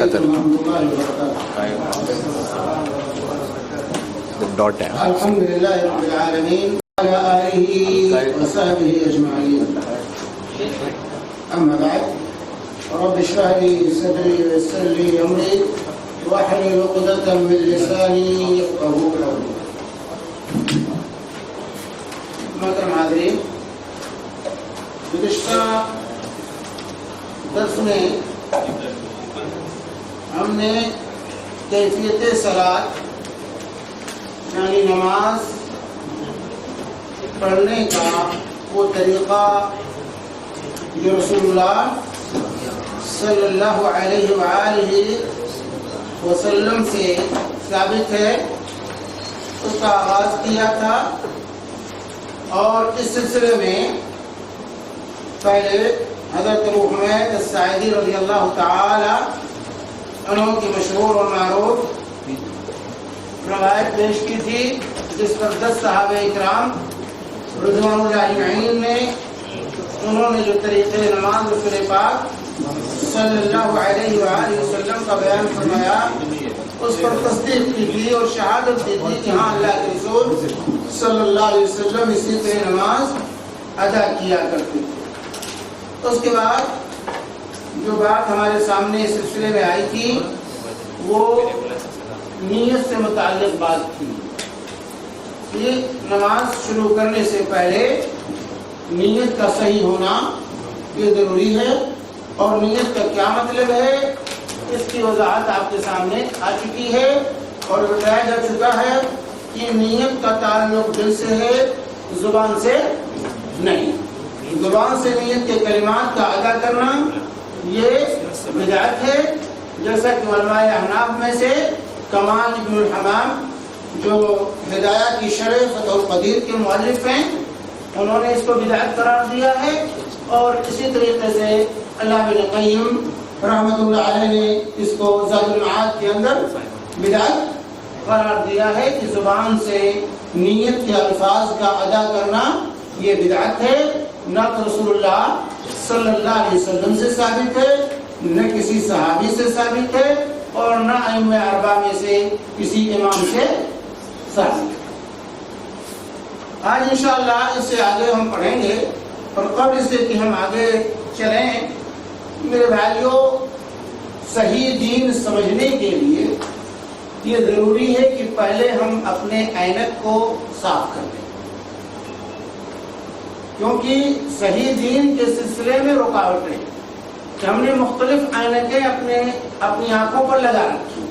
قطر dot ہے. الحمدللہ رب العالمین وعلی آلہ وصحبہ اجمعین. اما بعد رب اشرح لي صدري ويسر لي امري واحلل عقدة من لساني يفقهوا قولي. محترم حاضرین، گزشتہ درس میں ہم نے کیفیت صلاۃ یعنی نماز پڑھنے کا وہ طریقہ جو رسول اللہ صلی اللہ علیہ وآلہ وسلم سے ثابت ہے اس کا آغاز کیا تھا. اور اس سلسلے میں پہلے حضرت ابو حمید الساعدی رضی اللہ تعالی عنہ کی مشہور اور معروف روایت پیش کی تھی، جس پر 10 صحابہ اکرام رضوان اللہ اجمعین نے انہوں نے جو طریقے نماز رسول پاک صلی اللہ علیہ وآلہ وسلم کا بیان فرمایا اس پر تصدیق کی تھی اور شہادت دی تھی کہ ہاں اللہ کے رسول صلی اللہ علیہ وسلم اسی طرح نماز ادا کیا کرتے تھے. اس کے بعد جو بات ہمارے سامنے اس سلسلے میں آئی تھی وہ نیت سے متعلق بات تھی کہ نماز شروع کرنے سے پہلے نیت کا صحیح ہونا یہ ضروری ہے. اور نیت کا کیا مطلب ہے اس کی وضاحت آپ کے سامنے آ چکی ہے اور بتایا جا چکا ہے کہ نیت کا تعلق دل سے ہے، زبان سے نہیں. زبان سے نیت کے کلمات کا ادا کرنا یہ بدعت ہے، جیسا کہ علماء احناف میں سے کمال ابن الحمام جو ہدایہ کی شرح فتح القدیر کے مؤلف ہیں انہوں نے اس کو بدعت قرار دیا ہے. اور اسی طریقے سے علامہ ابن قیم رحمۃ اللہ علیہ نے اس کو زاد المعاد کے اندر بدعت قرار دیا ہے کہ زبان سے نیت کے الفاظ کا ادا کرنا یہ بدعت ہے. نہ تو رسول اللہ صلی اللہ علیہ وسلم سے ثابت ہے، نہ کسی صحابی سے ثابت ہے، اور نہ ائمہ اربعہ میں سے کسی امام سے ثابت ہے. آج انشاءاللہ اس سے آگے ہم پڑھیں گے. اور قبل سے کہ ہم آگے چلیں میرے بھائیوں، صحیح دین سمجھنے کے لیے یہ ضروری ہے کہ پہلے ہم اپنے اینک کو صاف کر لیں، کیونکہ صحیح دین کے سلسلے میں رکاوٹیں کہ ہم نے مختلف اینکیں اپنی آنکھوں پر لگا رکھی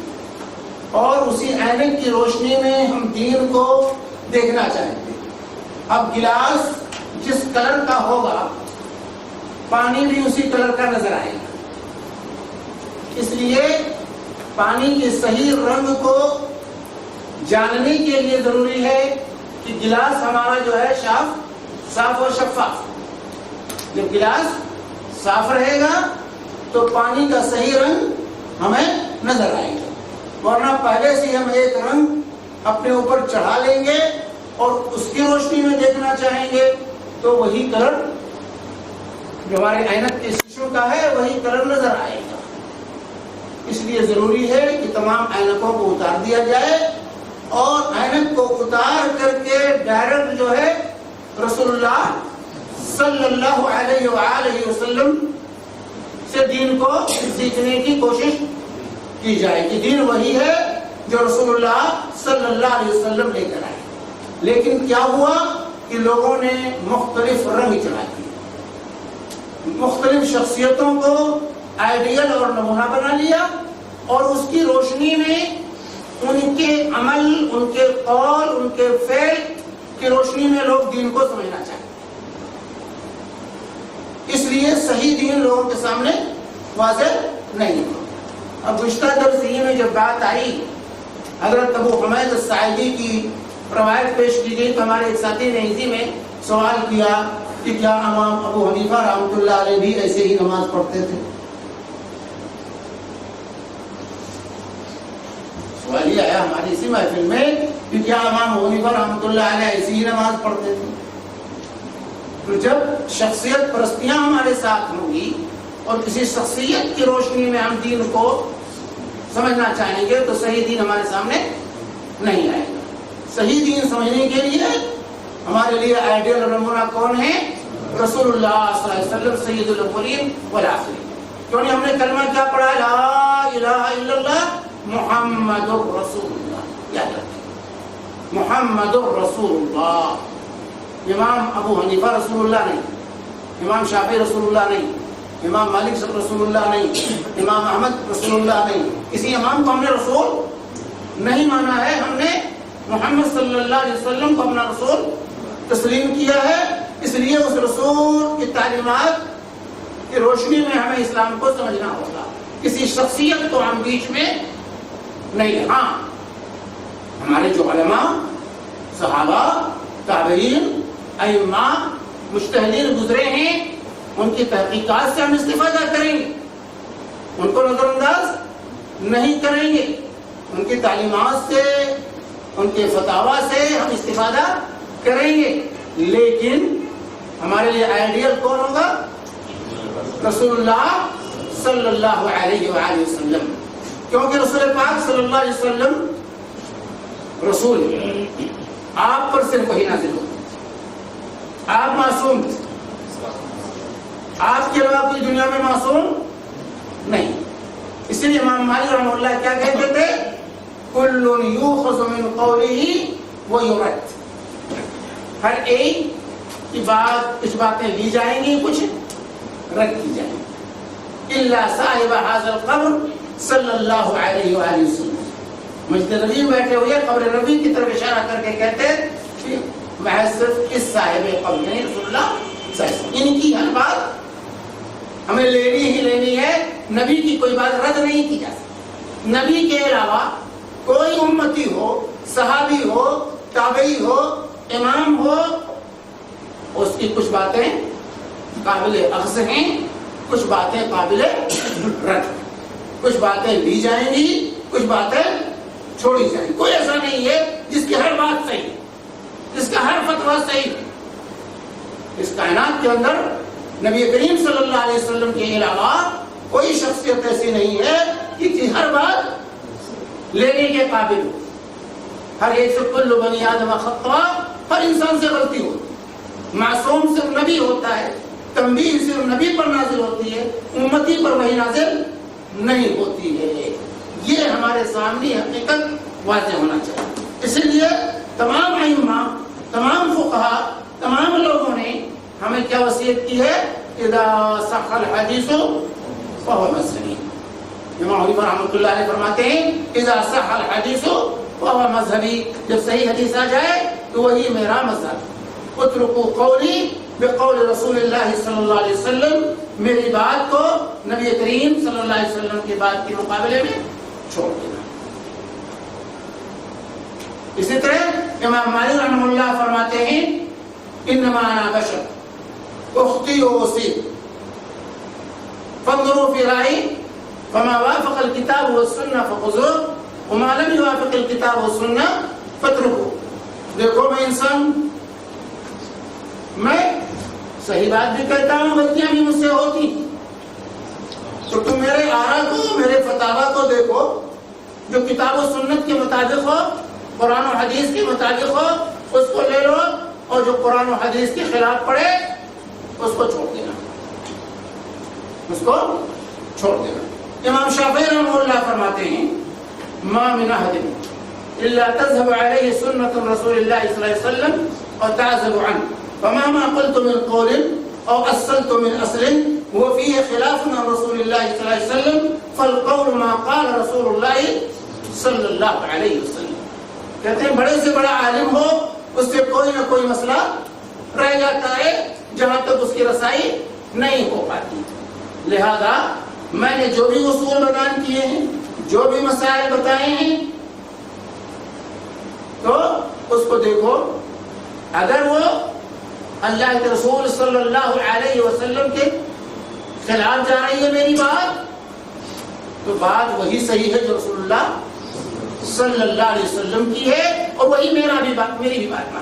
اور اسی اینک کی روشنی میں ہم دین کو دیکھنا چاہتے ہیں. اب گلاس جس کلر کا ہوگا پانی بھی اسی کلر کا نظر آئے گا. اس لیے پانی کے صحیح رنگ کو جاننے کے لیے ضروری ہے کہ گلاس ہمارا جو ہے صاف و شفاف. جب گلاس صاف رہے گا تو پانی کا صحیح رنگ ہمیں نظر آئے گا، ورنہ پہلے سے ہم ایک رنگ اپنے اوپر چڑھا لیں گے اور اس کی روشنی میں دیکھنا چاہیں گے تو وہی کلر جو ہمارے اینک کے شیشوں کا ہے وہی کلر نظر آئے گا. اس لیے ضروری ہے کہ تمام اینکوں کو اتار دیا جائے اور اینک کو اتار کر کے ڈائریکٹ جو ہے رسول اللہ صلی اللہ علیہ وآلہ وسلم سے دین کو سیکھنے کی کوشش کی جائے کہ دین وہی ہے جو رسول اللہ صلی اللہ علیہ وسلم لے کر آئے. لیکن کیا ہوا کہ لوگوں نے مختلف رنگ چڑھا دیے، مختلف شخصیتوں کو آئیڈیل اور نمونہ بنا لیا اور اس کی روشنی میں ان کے عمل، ان کے قول، ان کے فعل کی روشنی میں لوگ دین کو سمجھنا چاہتے. اس لیے صحیح دین لوگوں کے سامنے واضح نہیں ہوا. اب گزشتہ درس میں جب بات آئی حضرت ابو حمید الساعدی کی روایت پیش کی گئی تو ہمارے ایک ساتھی نے اسی میں سوال کیا کہ کیا امام ابو حنیفہ رحمۃ اللہ علیہ بھی ایسے ہی نماز پڑھتے تھے؟ سوال یہ آیا ہماری اسی محفل میں کہ کیا امام ابو حنیفہ رحمۃ اللہ علیہ ایسے ہی نماز پڑھتے تھے؟ تو جب شخصیت پرستیاں ہمارے ساتھ ہوں گی اور کسی شخصیت کی روشنی میں ہم دین کو سمجھنا چاہیں گے تو صحیح دین ہمارے سامنے نہیں آئے گا. صحیح دین سمجھنے کے لیے ہمارے لیے آئیڈیل نمونہ کون ہے؟ رسول اللہ صلی اللہ علیہ وسلم سید الاولین والآخرین. کیوں نہیں ہم نے کلمہ کیا پڑھا ہے؟ لا الہ الا اللہ محمد رسول اللہ. یاد رکھیں محمد رسول اللہ. امام ابو حنیفہ رسول اللہ نہیں، امام شافعی رسول اللہ نہیں، امام مالک رسول اللہ نہیں، امام احمد رسول اللہ نہیں. کسی امام کو ہم نے رسول نہیں مانا ہے. ہم نے محمد صلی اللہ علیہ وسلم کو اپنا رسول تسلیم کیا ہے. اس لیے اس رسول کی تعلیمات کی روشنی میں ہمیں اسلام کو سمجھنا ہوگا. کسی شخصیت کو ہم بیچ میں نہیں. ہاں ہمارے جو علماء، صحابہ، تابعین، ائمہ، مجتہدین گزرے ہیں، ان کی تحقیقات سے ہم استفادہ کریں گے، ان کو نظر انداز نہیں کریں گے. ان کی تعلیمات سے، ان کے فتاوی سے ہم استفادہ کریں گے. لیکن ہمارے لیے آئیڈیل کون ہوگا؟ رسول اللہ صلی اللہ علیہ وآلہ وسلم. کیونکہ رسول پاک صلی اللہ علیہ وسلم رسول ہے. آپ پر صرف وحی نازل ہوتی، آپ معصوم، آپ کے علاوہ کوئی دنیا میں معصوم نہیں. اسی لیے امام مالک رحمہ اللہ کیا کہتے تھے؟ کل یؤخذ من قولہ ویرد. ہر ایک کی بات، کچھ باتیں لی جائیں گی، کچھ رد کی جائیں گی. الا صاحب ھذا القبر صلی اللہ علیہ وآلہ وسلم. مسجد نبی میں بیٹھے ہوئے قبر نبی کی طرف اشارہ کر کے کہتے کہ محض صرف اس صاحب قبر یعنی رسول اللہ صلی اللہ علیہ وسلم، ان کی ہر بات ہمیں لینی ہی لینی ہے. نبی کی کوئی بات رد نہیں کی جا سکتی. نبی کے علاوہ کوئی امتی ہو، صحابی ہو، تابعی ہو، امام ہو، اس کی کچھ باتیں قابل اخذ ہیں، کچھ باتیں قابل رد ہیں. کچھ باتیں لی جائیں گی، کچھ باتیں چھوڑی جائیں گی. کوئی ایسا نہیں ہے جس کی ہر بات صحیح، جس کا ہر فتویٰ صحیح. اس کائنات کے اندر نبی کریم صلی اللہ علیہ وسلم کے علاوہ کوئی شخصیت ایسی نہیں ہے کہ ہر بات لینے کے قابل ہو. ہر ایک سے کل بنی آدم خطا، ہر انسان سے غلطی ہوتی. معصوم صرف نبی ہوتا ہے، تنبیہ صرف نبی پر نازل ہوتی ہے، امتی پر وہی نازل نہیں ہوتی ہے. یہ ہمارے سامنے حقیقت واضح ہونا چاہیے. اسی لیے تمام ائمہ، تمام فقہا، تمام لوگوں نے ہمیں کیا وصیت کی ہے؟ اذا صح الحدیث فهو مذہبی. امام حنیفہ رحمۃ اللہ علیہ فرماتے ہیں اذا صح الحدیث فهو مذہبی. جب صحیح حدیث آ جائے تو وہی میرا مذہب. اترکوا قولی بقول رسول اللہ صلی اللہ علیہ وسلم. میری بات کو نبی کریم صلی اللہ علیہ وسلم کی بات کے مقابلے میں چھوڑ دینا. اسی طرح امام مالک رحمہ اللہ فرماتے ہیں انما انا بشر اخطئ واصیب فانظروا في رأيي فما وافق الكتاب والسنة فخذوه وما لم يوافق الكتاب والسنة فاتركوه. دیکھو میں انسان، میں صحیح بات بھی کہتا ہوں، غلطیاں بھی مجھ سے ہوتی، تو تم میرے آرا کو، میرے فتاوا کو دیکھو، جو کتاب و سنت کے مطابق ہو، قرآن و حدیث کے مطابق ہو، اس کو لے لو، اور جو قرآن و حدیث کے خلاف پڑے اس کو چھوڑ دینا، اس کو چھوڑ دینا. امام شافعی رحمہ اللہ فرماتے ہیں ما من احد الا تذهب عليه سنة رسول الله صلی اللہ علیہ وسلم اور تعزب عنه فما ما قلت من قول او اصلت من اصل وفيه خلاف عن رسول الله صلی اللہ علیہ وسلم فالقول ما قال رسول الله صلی اللہ علیہ وسلم. کہتے ہیں بڑے سے بڑا عالم ہو، اس سے کوئی نہ کوئی مسئلہ رہ جاتا ہے جہاں تک اس کی رسائی نہیں ہو پاتی. لہذا میں نے جو بھی اصول بیان کیے ہیں، جو بھی مسائل بتائے ہیں، تو اس کو دیکھو. اگر وہ اللہ کے رسول صلی اللہ علیہ وسلم کے خلاف جا رہی ہے میری بات، تو بات وہی صحیح ہے جو رسول اللہ صلی اللہ علیہ وسلم کی ہے، اور وہی میری بھی بات ماننا،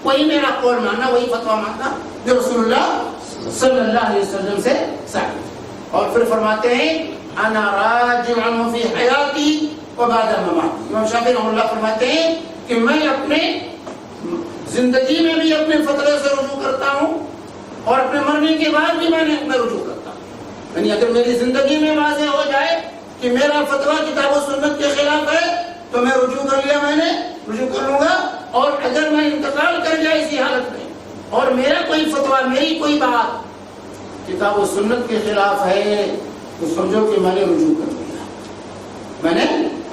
وہی میرا قول ماننا، وہی فتویٰ ماننا جو رسول اللہ صلی اللہ علیہ وسلم سے ثابت. اور پھر فرماتے ہیں انا راجع عنہ فی حیاتی وبعد مماتی. امام شافعی رحمہ اللہ فرماتے ہیں کہ میں اپنے زندگی میں بھی اپنے فتوے سے رجوع کرتا ہوں اور اپنے مرنے کے بعد بھی میں رجوع کرتا ہوں. یعنی اگر میری زندگی میں واضح ہو جائے کہ میرا فتویٰ کتاب و سنت کے خلاف ہے تو میں رجوع کر لیا، میں نے رجوع کر لوں گا. اور اگر میں انتقال کر جائے اسی حالت میں اور میرا کوئی فتویٰ، میری کوئی بات کتاب و سنت کے خلاف ہے تو سمجھو کہ میں نے رجوع کر لیا، میں نے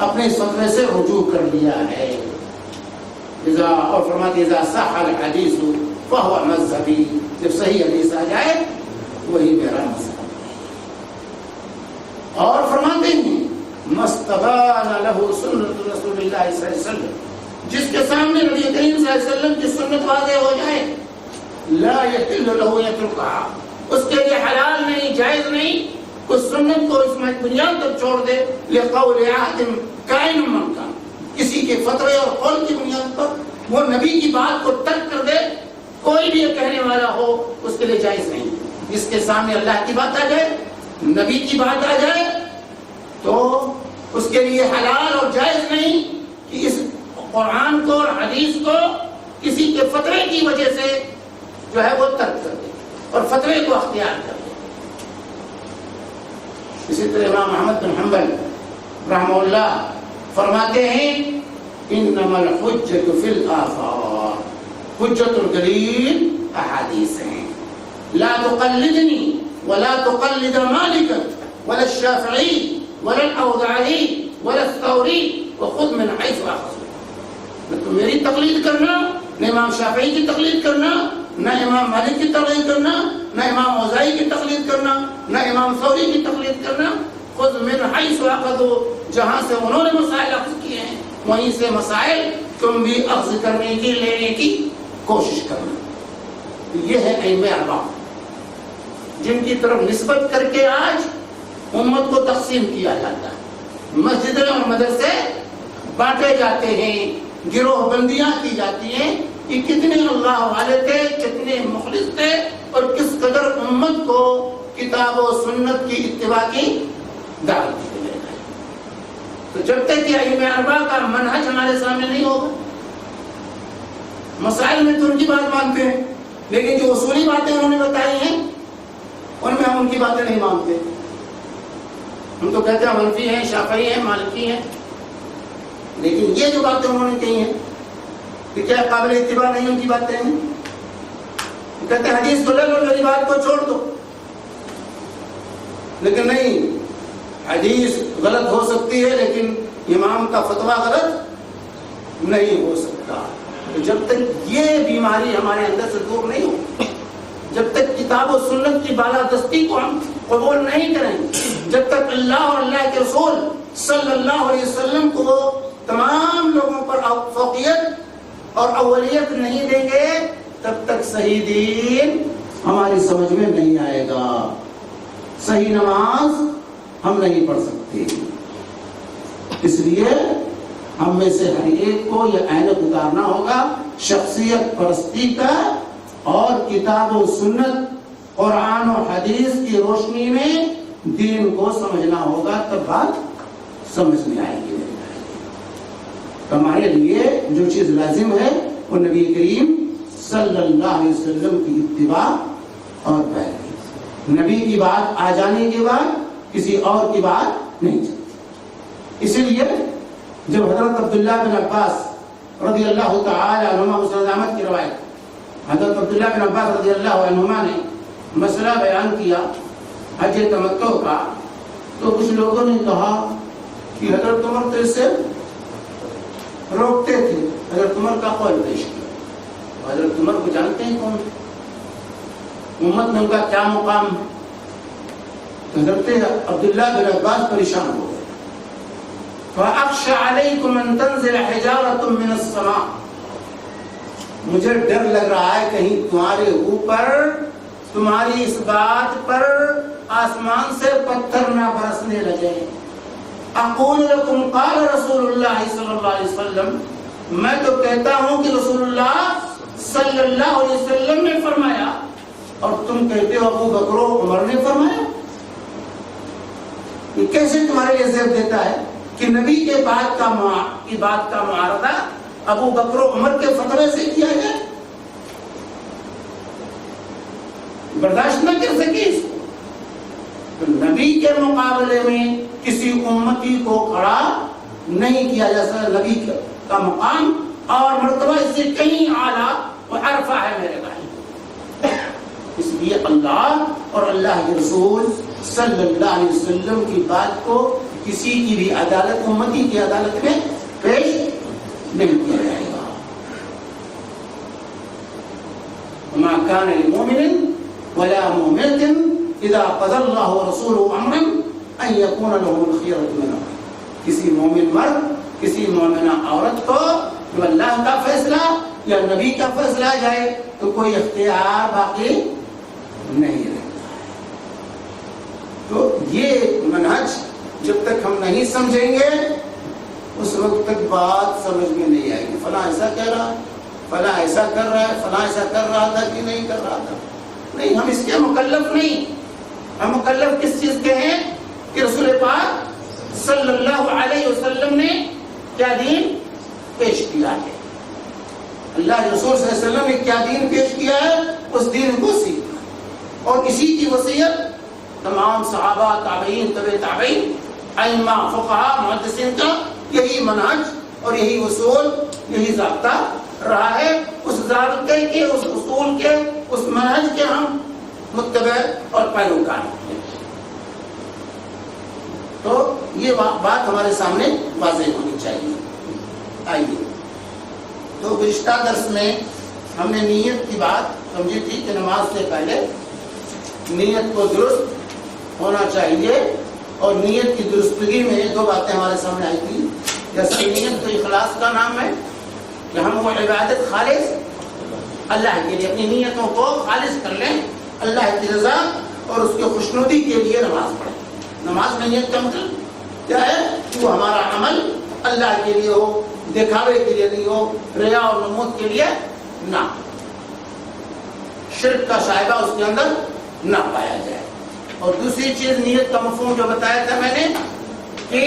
اپنے اس فتوے سے رجوع کر لیا ہے. اور فرماتے اذا صح الحدیث فهو مذہبی، جب صحیح حدیث آ جائے وہی میرا مذہب ہے. اور فرماتے ہیں مستبان له سنت رسول اللہ صلی اللہ علیہ وسلم، جس کے سامنے نبی کریم صلی اللہ علیہ وسلم کی سنت واضح ہو جائے، لا يحل له يتركها، اس کے لیے حلال نہیں، جائز نہیں اس سنت کو اس میں بنیاد تک چھوڑ دے. لقول عہد کائن من کان، کسی کے فتوے اور قول کی بنیاد پر وہ نبی کی بات کو ترک کر دے، کوئی بھی یہ کہنے والا ہو اس کے لیے جائز نہیں. جس کے سامنے اللہ کی بات آ جائے، نبی کی بات آ جائے تو اس کے لیے حلال اور جائز نہیں کہ اس قرآن کو اور حدیث کو کسی کے فتوے کی وجہ سے جو ہے وہ ترک کر دے اور فتوے کو اختیار کر دے. اسی طرح امام احمد بن حنبل رحمہ اللہ فرماتے ہیں انما الحجۃ فی الآثار، حجت الدلیل احادیث ہیں. لا تقلدنی ولا تقلد مالکا ولا الشافعی ولا الاوزاعی ولا الثوری وخذ من حیث اخذوا. نہ تو میری تقلید کرنا، نہ امام شافعی کی تقلید کرنا، نہ امام مالک کی تقلید کرنا، نہ امام اوزاعی کی تقلید کرنا، نہ امام ثوری کی تقلید کرنا. خذ من حیث اخذوا، جہاں سے انہوں نے مسائل اخذ کیے ہیں وہیں سے مسائل تم بھی اخذ کرنے کی، لینے کی کوشش کرنا. یہ ہے ائمہ اربعہ جن کی طرف نسبت کر کے آج امت کو تقسیم کیا جاتا ہے. مسجدیں اور مدرسے بانٹے جاتے ہیں، گروہ بندیاں کی جاتی ہیں کہ کتنے اللہ والے تھے، کتنے مخلص تھے اور کس قدر امت کو کتاب و سنت کی اتباع کی دعوت دی گئی. تو جب تک کہ ائمہ اربعہ کا منہج ہمارے سامنے نہیں ہوگا، مسائل میں تو ان کی بات مانتے ہیں لیکن جو اصولی باتیں انہوں نے بتائی ہیں ان میں ہم ان کی باتیں نہیں مانتے. ہم تو کہتے ہیں حنفی ہیں، شافعی ہیں، مالکی ہیں، لیکن یہ جو باتیں انہوں نے کہی ہیں کہ کیا قابل اتباع نہیں ان کی باتیں ہیں. کہتے ہیں حدیث کو لے لو، میری بات کو چھوڑ دو. لیکن نہیں، حدیث غلط ہو سکتی ہے لیکن امام کا فتویٰ غلط نہیں ہو سکتا. جب تک یہ بیماری ہمارے اندر سے دور نہیں ہو، جب تک کتاب و سنت کی بالادستی کو ہم قبول نہیں کریں، جب تک اللہ اور اللہ کے رسول صلی اللہ علیہ وسلم کو تمام لوگوں پر فوقیت اور اولیت نہیں دیں گے، تب تک صحیح دین ہماری سمجھ میں نہیں آئے گا. صحیح نماز ہم نہیں پڑھ سکتے. اس لیے ہم میں سے ہر ایک کو یہ عینت اتارنا ہوگا شخصیت پرستی کا، اور کتاب و سنت قرآن و حدیث کی روشنی میں دین کو سمجھنا ہوگا، تب بات سمجھ میں آئے گی. ہمارے لیے جو چیز لازم ہے وہ نبی کریم صلی اللہ علیہ وسلم کی اتباع اور پیروی. نبی کی بات آ جانے کے بعد کسی اور کی بات نہیں چلتی. اسی لیے جب حضرت عبداللہ بن عباس رضی اللہ تعالی عنہما، مسند احمد کی روایت، حضرت عبداللہ بن عباس رضی اللہ عنہما نے مسئلہ بیان کیا حج تمتع کا، تو کچھ لوگوں نے کہا کہ حضرت عمر تو اس سے روکتے تھے. حضرت عمر کا قول پیش کیا. حضرت عمر کو جانتے ہیں کون، امت میں ان کا کیا مقام ہے. حضرت عبداللہ بن عباس پریشان ہو گئے. فَأَخْشَ عَلَيْكُمْ أَن تَنزِلَ حِجَارَةٌ مِّنَ السَّمَاءِ، مجھے ڈر لگ رہا ہے کہیں تمہارے اوپر، تمہاری اس بات پر آسمان سے پتھر نہ برسنے لگے. اقول لکم قال رسول اللہ صلی اللہ علیہ وسلم، میں تو کہتا ہوں کہ رسول اللہ صلی اللہ علیہ وسلم نے فرمایا، اور تم کہتے ہو ابو بکر و عمر نے فرمایا. یہ کیسے تمہارے لیے زیب دیتا ہے کہ نبی کے بات کا معارضہ ابو بکر و عمر کے فتوے سے کیا جائے؟ برداشت نہ کر سکے اس کو. تو نبی کے مقابلے میں کسی امتی کو کھڑا نہیں کیا جا سکتا. نبی کا مقام اور مرتبہ اس سے کہیں اعلیٰ و عرفہ ہے میرے بھائی. اس لیے اللہ اور اللہ کے رسول صلی اللہ علیہ وسلم کی بات کو کسی کی بھی عدالت امتی کی عدالت میں پیش نہیں کیا جائے گا. وما كان لمؤمن ولا مؤمنة اذا قضى الله ورسوله امرا ان يكون لهم الخيرة من امره. کسی مومن مرد کسی مومنہ عورت کو جو اللہ کا فیصلہ یا نبی کا فیصلہ جائے تو کوئی اختیار باقی نہیں رہتا. تو یہ منہج جب تک ہم نہیں سمجھیں گے اس وقت تک بات سمجھ میں نہیں آئے گی. فلاں ایسا کہہ رہا ہے, فلاں ایسا کر رہا ہے, فلاں ایسا کر رہا تھا کہ نہیں کر رہا تھا. نہیں, ہم اس کے مکلف نہیں. ہم مکلف کس چیز کے ہیں کہ رسول پاک صلی اللہ علیہ وسلم نے کیا دین پیش کیا ہے. اللہ رسول صلی اللہ علیہ وسلم نے کیا دین پیش کیا ہے اس دین کو سیکھنا, اور اسی کی وصیت تمام صحابہ, تابعین, تبع تابعین, ائمہ, فقہاء, محدثین کا یہی منہج اور یہی اصول, یہی ضابطہ رہا ہے. اس ضابطے کے, اس اصول کے, اس منہج کے ہم متبع اور پیروکار ہیں. تو یہ بات ہمارے سامنے واضح ہونی چاہیے. آئیے, تو گزشتہ درس میں ہم نے نیت کی بات سمجھی تھی کہ نماز سے پہلے نیت کو درست ہونا چاہیے, اور نیت کی درستگی میں دو باتیں ہمارے سامنے آئی تھی. جیسے نیت تو اخلاص کا نام ہے کہ ہم وہ عبادت خالص اللہ کے لیے, اپنی نیتوں کو خالص کر لیں اللہ کی رضا اور اس کی خوشنودی کے لیے نماز پڑھیں. نماز میں نیت کا مطلب کیا ہے کہ وہ ہمارا عمل اللہ کے لیے ہو, دکھاوے کے لیے نہیں ہو, ریا اور نمود کے لیے نہ, شرک کا شائبہ اس کے اندر نہ پایا جائے. اور دوسری چیز نیت کا مفہوم جو بتایا تھا میں نے کہ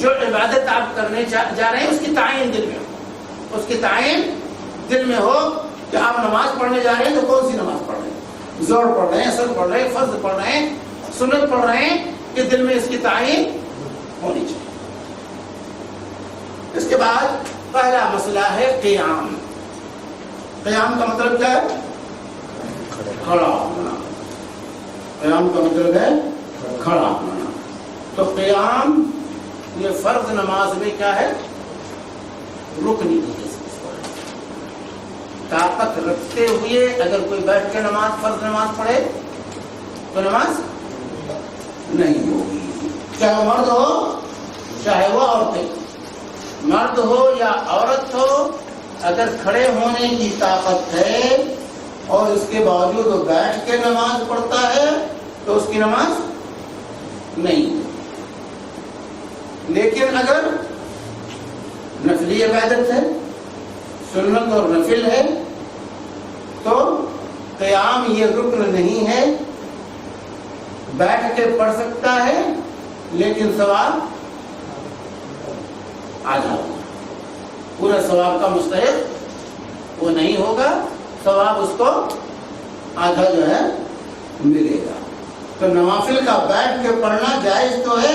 جو عبادت آپ کرنے جا رہے ہیں اس کی تعین دل میں ہو, اس کی تعین دل میں ہو کہ آپ نماز پڑھنے جا رہے ہیں تو کون سی نماز پڑھ رہے ہیں, زور پڑھ رہے ہیں, اثر پڑھ رہے ہیں, فرض پڑھ رہے ہیں, سنت پڑھ رہے ہیں, کہ دل میں اس کی تعین ہونی چاہیے. اس کے بعد پہلا مسئلہ ہے قیام. قیام کا مطلب کیا ہے؟ کھڑا ہونا. قیام کا مطلب ہے کھڑا ہونا. تو قیام یہ فرض نماز میں کیا ہے؟ رکنی کی طاقت رکھتے ہوئے اگر کوئی بیٹھ کے فرض نماز پڑھے تو نماز نہیں ہوگی, چاہے وہ مرد ہو چاہے وہ عورتیں, مرد ہو یا عورت ہو, اگر کھڑے ہونے کی طاقت ہے اور اس کے باوجود وہ بیٹھ کے نماز پڑھتا ہے تو اس کی نماز نہیں. لیکن اگر نفلی عبادت ہے, سنت اور نفل ہے, تو قیام یہ رکن نہیں ہے, بیٹھ کے پڑھ سکتا ہے لیکن ثواب آدھا ہوگا. پورا ثواب کا مستحق وہ نہیں ہوگا, ثواب اس کو آدھا جو ہے ملے گا. تو نوافل کا بیٹھ کے پڑھنا جائز تو ہے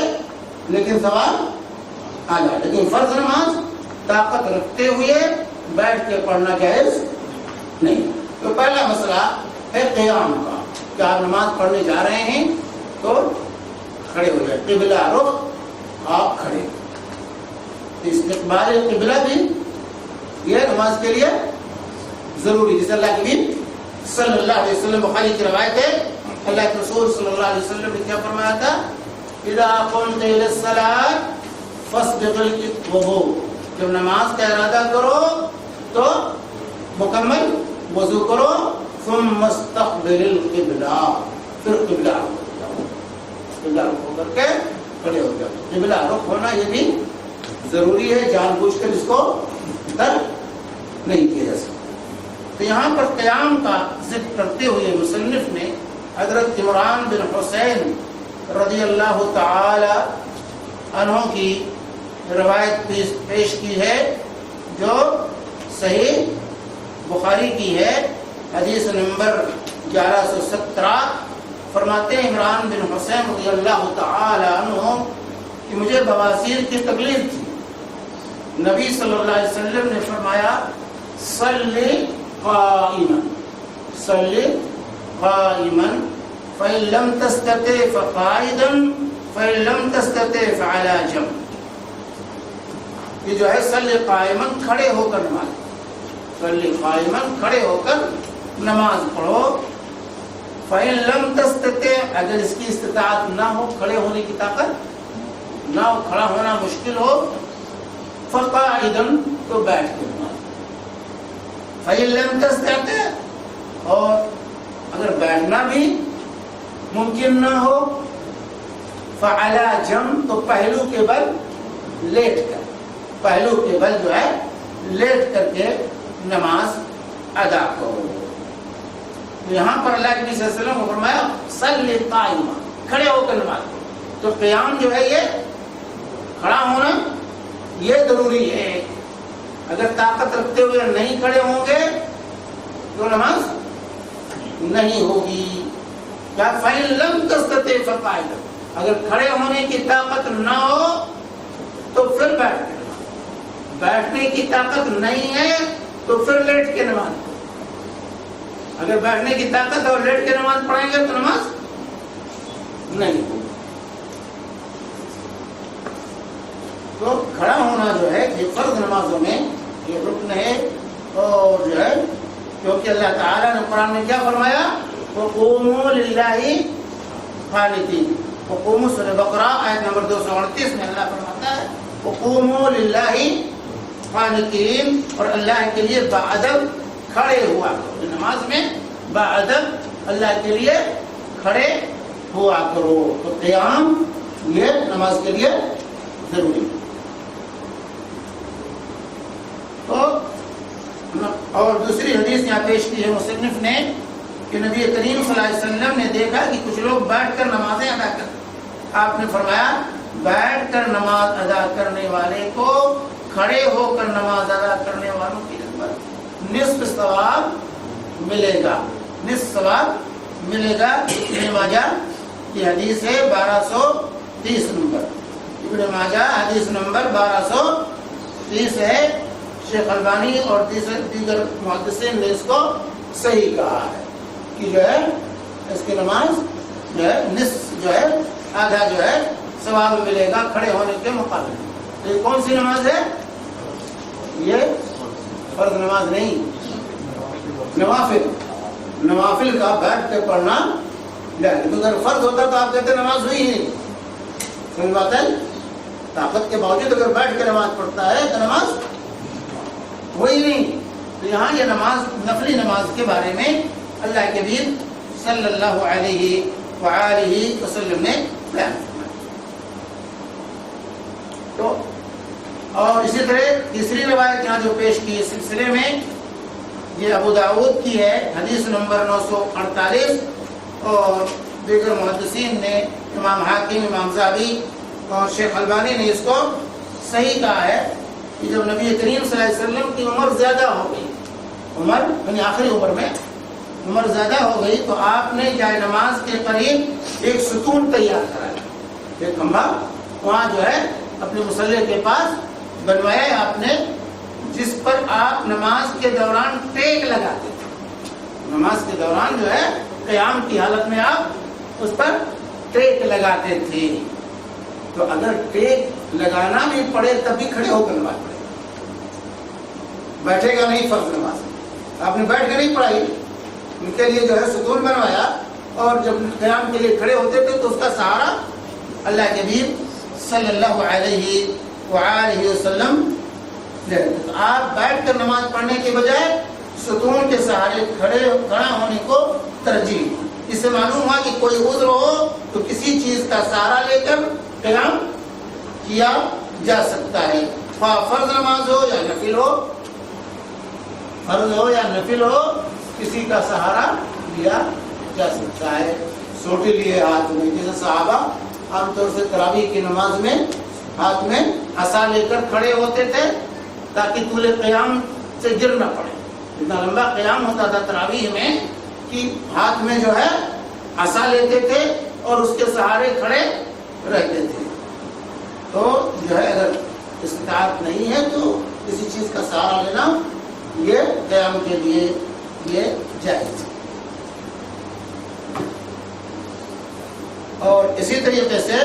لیکن ثواب آدھا. لیکن فرض نماز طاقت رکھتے ہوئے بیٹھ کے پڑھنا جائز نہیں. تو پہلا مسئلہ ہے قیام کا کہ آپ نماز پڑھنے جا رہے ہیں تو کھڑے ہو جائے, قبلہ رخ آپ کھڑے. استقبال قبلہ بھی یہ نماز کے لیے ضروری, جس اللہ کے نبی صلی اللہ علیہ وسلم بخاری کی روایت ہے, اللہ کے رسول صلی اللہ علیہ وسلم نے کیا فرمایا تھا, اذا قمت الى الصلاة فاسبغ الوضوء, جب نماز کا ارادہ کرو تو مکمل وضو کرو, ثم استقبل القبلہ, پھر قبلہ رخ ہو کر کے کھڑے ہو جاؤ. قبلہ رخ ہونا یہ بھی ضروری ہے, جان بوجھ کر اس کو ترک نہیں کیا جا سکتا. تو یہاں پر قیام کا ذکر کرتے ہوئے مصنف نے حضرت عمران بن حسین رضی اللہ تعالی عنہ کی روایت پیش کی ہے جو صحیح بخاری کی ہے، حدیث نمبر 1117۔ فرماتے ہیں عمران بن حسین رضی اللہ تعالی عنہ کہ مجھے بواسیر کی تکلیف تھی، نبی صلی اللہ علیہ وسلم نے فرمایا صلی قائما، صلی قائما فإن لم تستطع فقائدا فإن لم تستطع فعلى جنب۔ یہ جو ہے صلی قائما کھڑے ہو کر نماز، صلی قائما کھڑے ہو کر نماز پڑھو، فإن لم تستطع اگر اس کی استطاعت نہ ہو، کھڑے ہونے کی طاقت نہ ہو، کھڑا ہونا مشکل ہو، فقائدا تو بیٹھ کے نماز، فإن لم تستطع اور اگر بیٹھنا بھی ممکن نہ ہو، فعلی جنب تو پہلو کے بل لیٹ کر، پہلو کے بل جو ہے لیٹ کر کے نماز ادا کرو۔ یہاں پر اللہ کے نبی صلی اللہ علیہ وسلم نے فرمایا صلی قائما، کھڑے ہو کر نماز پڑھو۔ تو قیام جو ہے یہ کھڑا ہونا یہ ضروری ہے، اگر طاقت رکھتے ہوئے نہیں کھڑے ہوں گے تو نماز نہیں ہوگی۔ کیا فَإِن لَمْ تَسْتَطِعْ فَقَائِدًا، اگر کھڑے ہونے کی طاقت نہ ہو تو پھر بیٹھ کے نماز، بیٹھنے کی طاقت نہیں ہے تو پھر لیٹ کے نماز، اگر بیٹھنے کی طاقت اور لیٹ کے نماز پڑھیں گے تو نماز نہیں ہوگی۔ تو کھڑا ہونا جو ہے یہ فرض نمازوں میں یہ رکن ہے، اور جو ہے کیونکہ اللہ تعالیٰ نے قرآن میں کیا فرمایا، وَقُومُوا لِلَّهِ قَانِتِينَ، وقوموا سورہ بقرہ آیت نمبر 238 میں اللہ فرماتا ہے وَقُومُوا لِلَّهِ قَانِتِينَ، اور اللہ کے لیے باادب کھڑے ہوا کرو، نماز میں باادب اللہ کے لیے کھڑے ہوا کرو۔ تو قیام یہ نماز کے لیے ضروری ہے۔ تو اور دوسری حدیث یہاں پیش کی ہے مصنف نے کہ نبی کریم صلی اللہ علیہ وسلم نے دیکھا کہ کچھ لوگ بیٹھ کر نمازیں ادا کرتے، آپ نے فرمایا بیٹھ کر نماز ادا کرنے والے کو کھڑے ہو کر نماز ادا کرنے والوں کی نسبت نصف ثواب ملے گا، نصف ثواب ملے گا۔ ابن ماجہ کی حدیث ہے 1230 نمبر، ابن ماجہ حدیث نمبر 1230 ہے۔ شیخ البانی اور دیگر محدثین نے اس کو صحیح کہا ہے کہ جو ہے اس کی نماز جو ہے نصف جو ہے آدھا جو ہے ثواب ملے گا کھڑے ہونے کے مقابلے۔ یہ کون سی نماز ہے؟ یہ فرض نماز نہیں، نوافل، نوافل کا بیٹھ کے پڑھنا۔ اگر فرض ہوتا تو آپ کہتے نماز ہوئی ہی نہیں، سمجھ بات ہے؟ طاقت کے باوجود اگر بیٹھ کے نماز پڑھتا ہے تو نماز ہوئی نہیں۔ تو یہاں یہ نماز نفلی نماز کے بارے میں اللہ کے نبی صلی اللہ علیہ وآلہ وسلم نے بیان فرمایا۔ تو اور اسی طرح تیسری روایت یہاں جو پیش کی اس سلسلے میں یہ ابو داؤد کی ہے، حدیث نمبر 948، اور دیگر محدثین نے امام حاکم، امام ذہبی اور شیخ البانی نے اس کو صحیح کہا ہے کہ جب نبی کریم صلی اللہ علیہ وسلم کی عمر زیادہ ہو گئی، عمر یعنی آخری عمر میں عمر زیادہ ہو گئی، تو آپ نے جائے نماز کے قریب ایک ستون تیار کرایا، ایک کھمبا وہاں جو ہے اپنے مصلی کے پاس بنوایا آپ نے، جس پر آپ نماز کے دوران ٹیک لگاتے تھے۔ نماز کے دوران جو ہے قیام کی حالت میں آپ اس پر ٹیک لگاتے تھے۔ تو اگر ٹیک لگانا بھی پڑے تب بھی کھڑے ہو کر نماز پڑھے، بیٹھے گا نہیں فرض نماز، آپ نے بیٹھ کے نہیں پڑھائی، ان کے لیے جو ہے ستون بنوایا، اور جب قیام کے لیے کھڑے ہوتے تھے تو اس کا سہارا اللہ کے نبی صلی اللہ علیہ وآلہ وسلم لیتے۔ تو آپ بیٹھ کر نماز پڑھنے کے بجائے ستون کے سہارے کھڑا ہونے کو ترجیح۔ اس سے معلوم ہوا کہ کوئی عذر ہو تو کسی چیز کا سہارا لے کر قیام کیا جا سکتا ہے، فرض نماز ہو یا نفل ہو، فرض ہو یا نفل ہو، کسی کا سہارا لیا جا سکتا ہے۔ سوٹی لیے ہاتھ میں، جیسے صحابہ عام طور سے تراویح کی نماز میں ہاتھ میں عصا لے کر کھڑے ہوتے تھے تاکہ طول قیام سے گر نہ پڑے. اتنا لمبا قیام ہوتا تھا تراویح میں کہ ہاتھ میں جو ہے عصا لیتے تھے اور اس کے سہارے کھڑے رہتے تھے. تو جو ہے اگر استطاعت نہیں ہے تو کسی چیز کا سہارا لینا یہ قیام کے لیے یہ جائز ہے. اور اسی طریقے سے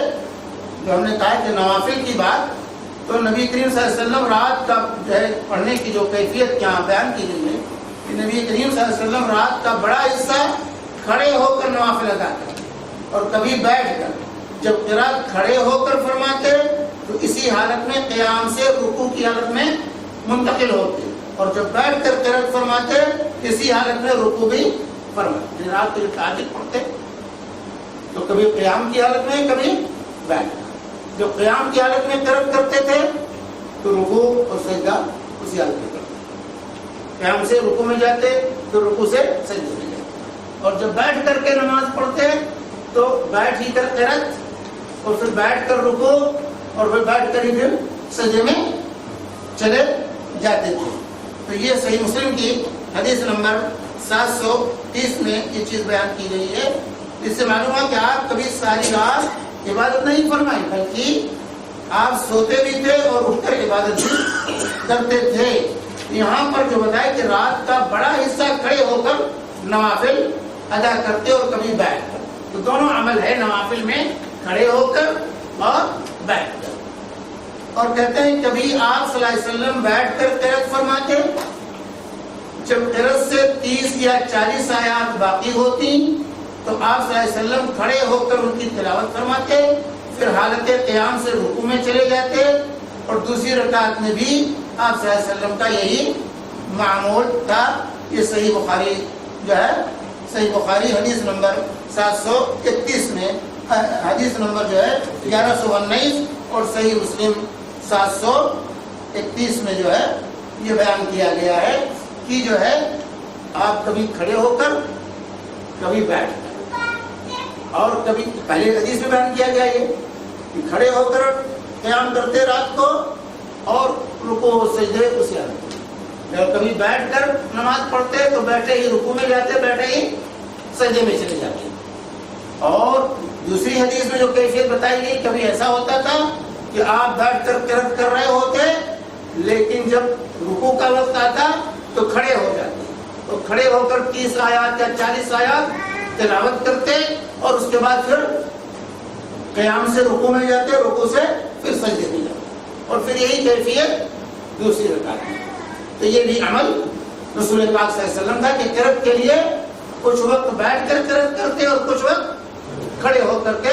جو ہم نے کہا کہ نوافل کی بات، تو نبی کریم صلی اللہ علیہ وسلم رات کا جو ہے پڑھنے کی جو کیفیت یہاں بیان کی گئی ہے کہ نبی کریم صلی اللہ علیہ وسلم رات کا بڑا حصہ کھڑے ہو کر نوافل ادا کرتے اور کبھی بیٹھ کر. جب قرات کھڑے ہو کر فرماتے تو اسی حالت میں قیام سے رکوع کی حالت میں منتقل ہوتے، اور جب بیٹھ کر قرات فرماتے اسی حالت میں رکوع بھی فرماتے. رات کو جو تہجد پڑھتے تو کبھی قیام کی حالت میں کبھی بیٹھ. جو قیام کی حالت میں قرات کرتے تھے تو رکوع اور سجدہ اسی حالت میں کرتے. قیام سے رکوع میں جاتے تو رکوع سے سجدے میں جاتے. اور جب بیٹھ کر کے نماز پڑھتے تو بیٹھ ہی کر قرات اور پھر بیٹھ کر رکوع اور پھر بیٹھ کر ہی پھر سجدے میں چلے جاتے تھے. تو یہ صحیح مسلم کی حدیث نمبر 730 میں یہ چیز بیان کی گئی ہے. اس سے معلوم ہوا کہ آپ کبھی ساری رات عبادت نہیں فرمائی بلکہ آپ سوتے بھی تھے اور اٹھ کر عبادت بھی کرتے تھے. یہاں پر جو بتایا کہ رات کا بڑا حصہ کھڑے ہو کر نوافل ادا کرتے اور کبھی بیٹھ کر. تو دونوں عمل ہے نوافل میں، کھڑے ہو کر اور بیٹھ کر. اور کہتے ہیں کبھی آپ صلی اللہ علیہ وسلم بیٹھ کر قرات فرماتے، جب قرات سے 30 یا 40 آیات باقی ہوتی تو آپ صلی اللہ علیہ وسلم کھڑے ہو کر ان کی تلاوت فرماتے، پھر حالت قیام سے رکوع میں چلے جاتے اور دوسری رکعت میں بھی آپ صلی اللہ علیہ وسلم کا یہی معمول تھا. یہ صحیح بخاری جو ہے صحیح بخاری حدیث نمبر 731 میں، حدیث نمبر جو ہے 1119 اور صحیح مسلم 731 میں جو ہے یہ بیان کیا گیا ہے کہ جو ہے آپ کبھی کھڑے ہو کر کبھی بیٹھ کر، اور کبھی پہلے حدیث میں بیان کیا گیا یہ کہ کھڑے ہو کر قیام کرتے رات کو اور رکوع و سجدے اسی حالت میں. جب کبھی بیٹھ کر نماز پڑھتے تو بیٹھے ہی رکوع میں جاتے، بیٹھے ہی سجدے میں چلے جاتے. اور دوسری حدیث میں جو کیفیت بتائی گئی، کبھی ایسا ہوتا تھا کہ آپ بیٹھ کر قرات کر رہے ہوتے لیکن جب رکوع کا وقت آتا تو کھڑے ہو جاتے، تو کھڑے ہو کر 30 آیات یا 40 آیات تلاوت کرتے اور اس کے بعد پھر قیام سے رکوع میں جاتے، رکوع سے پھر سجدے میں جاتے، اور پھر یہی کیفیت دوسری رکعت میں. تو یہ بھی عمل رسول پاک صلی اللہ علیہ وسلم تھا کہ قرات کے لیے کچھ وقت بیٹھ کر قرات کرتے اور کچھ وقت کھڑے ہو کر کے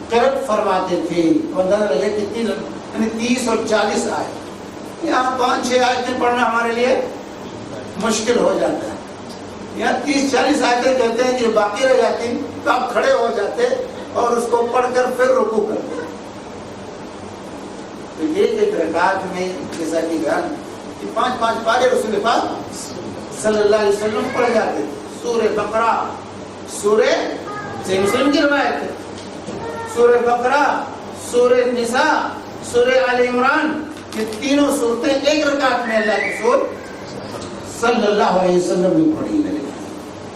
قرات فرماتے تھے. اندازہ لگے کتنی، یعنی 30 اور 40 آیت. یہاں 5-6 آیتیں پڑھنا ہمارے لیے مشکل ہو جاتا ہے. یہاں 30-40 آیتیں کہتے ہیں کہ باقی رہ جاتی تو آپ کھڑے ہو جاتے اور اس کو پڑھ کر پھر رکوع کرتے. تو یہ ایک رکعت میں جیسا کہ بیان کہ 5 پارے رسول پاک صلی اللہ علیہ وسلم پڑھ جاتے تھے. سورہ بقرہ، سورہ صحیح مسلم کی روایت ہے، سورہ بقرہ، سورہ نساء، سورہ آل عمران، یہ تینوں صورتیں ایک رکعت میں اللہ کے رسول صلی اللہ علیہ وسلم نے پڑھی.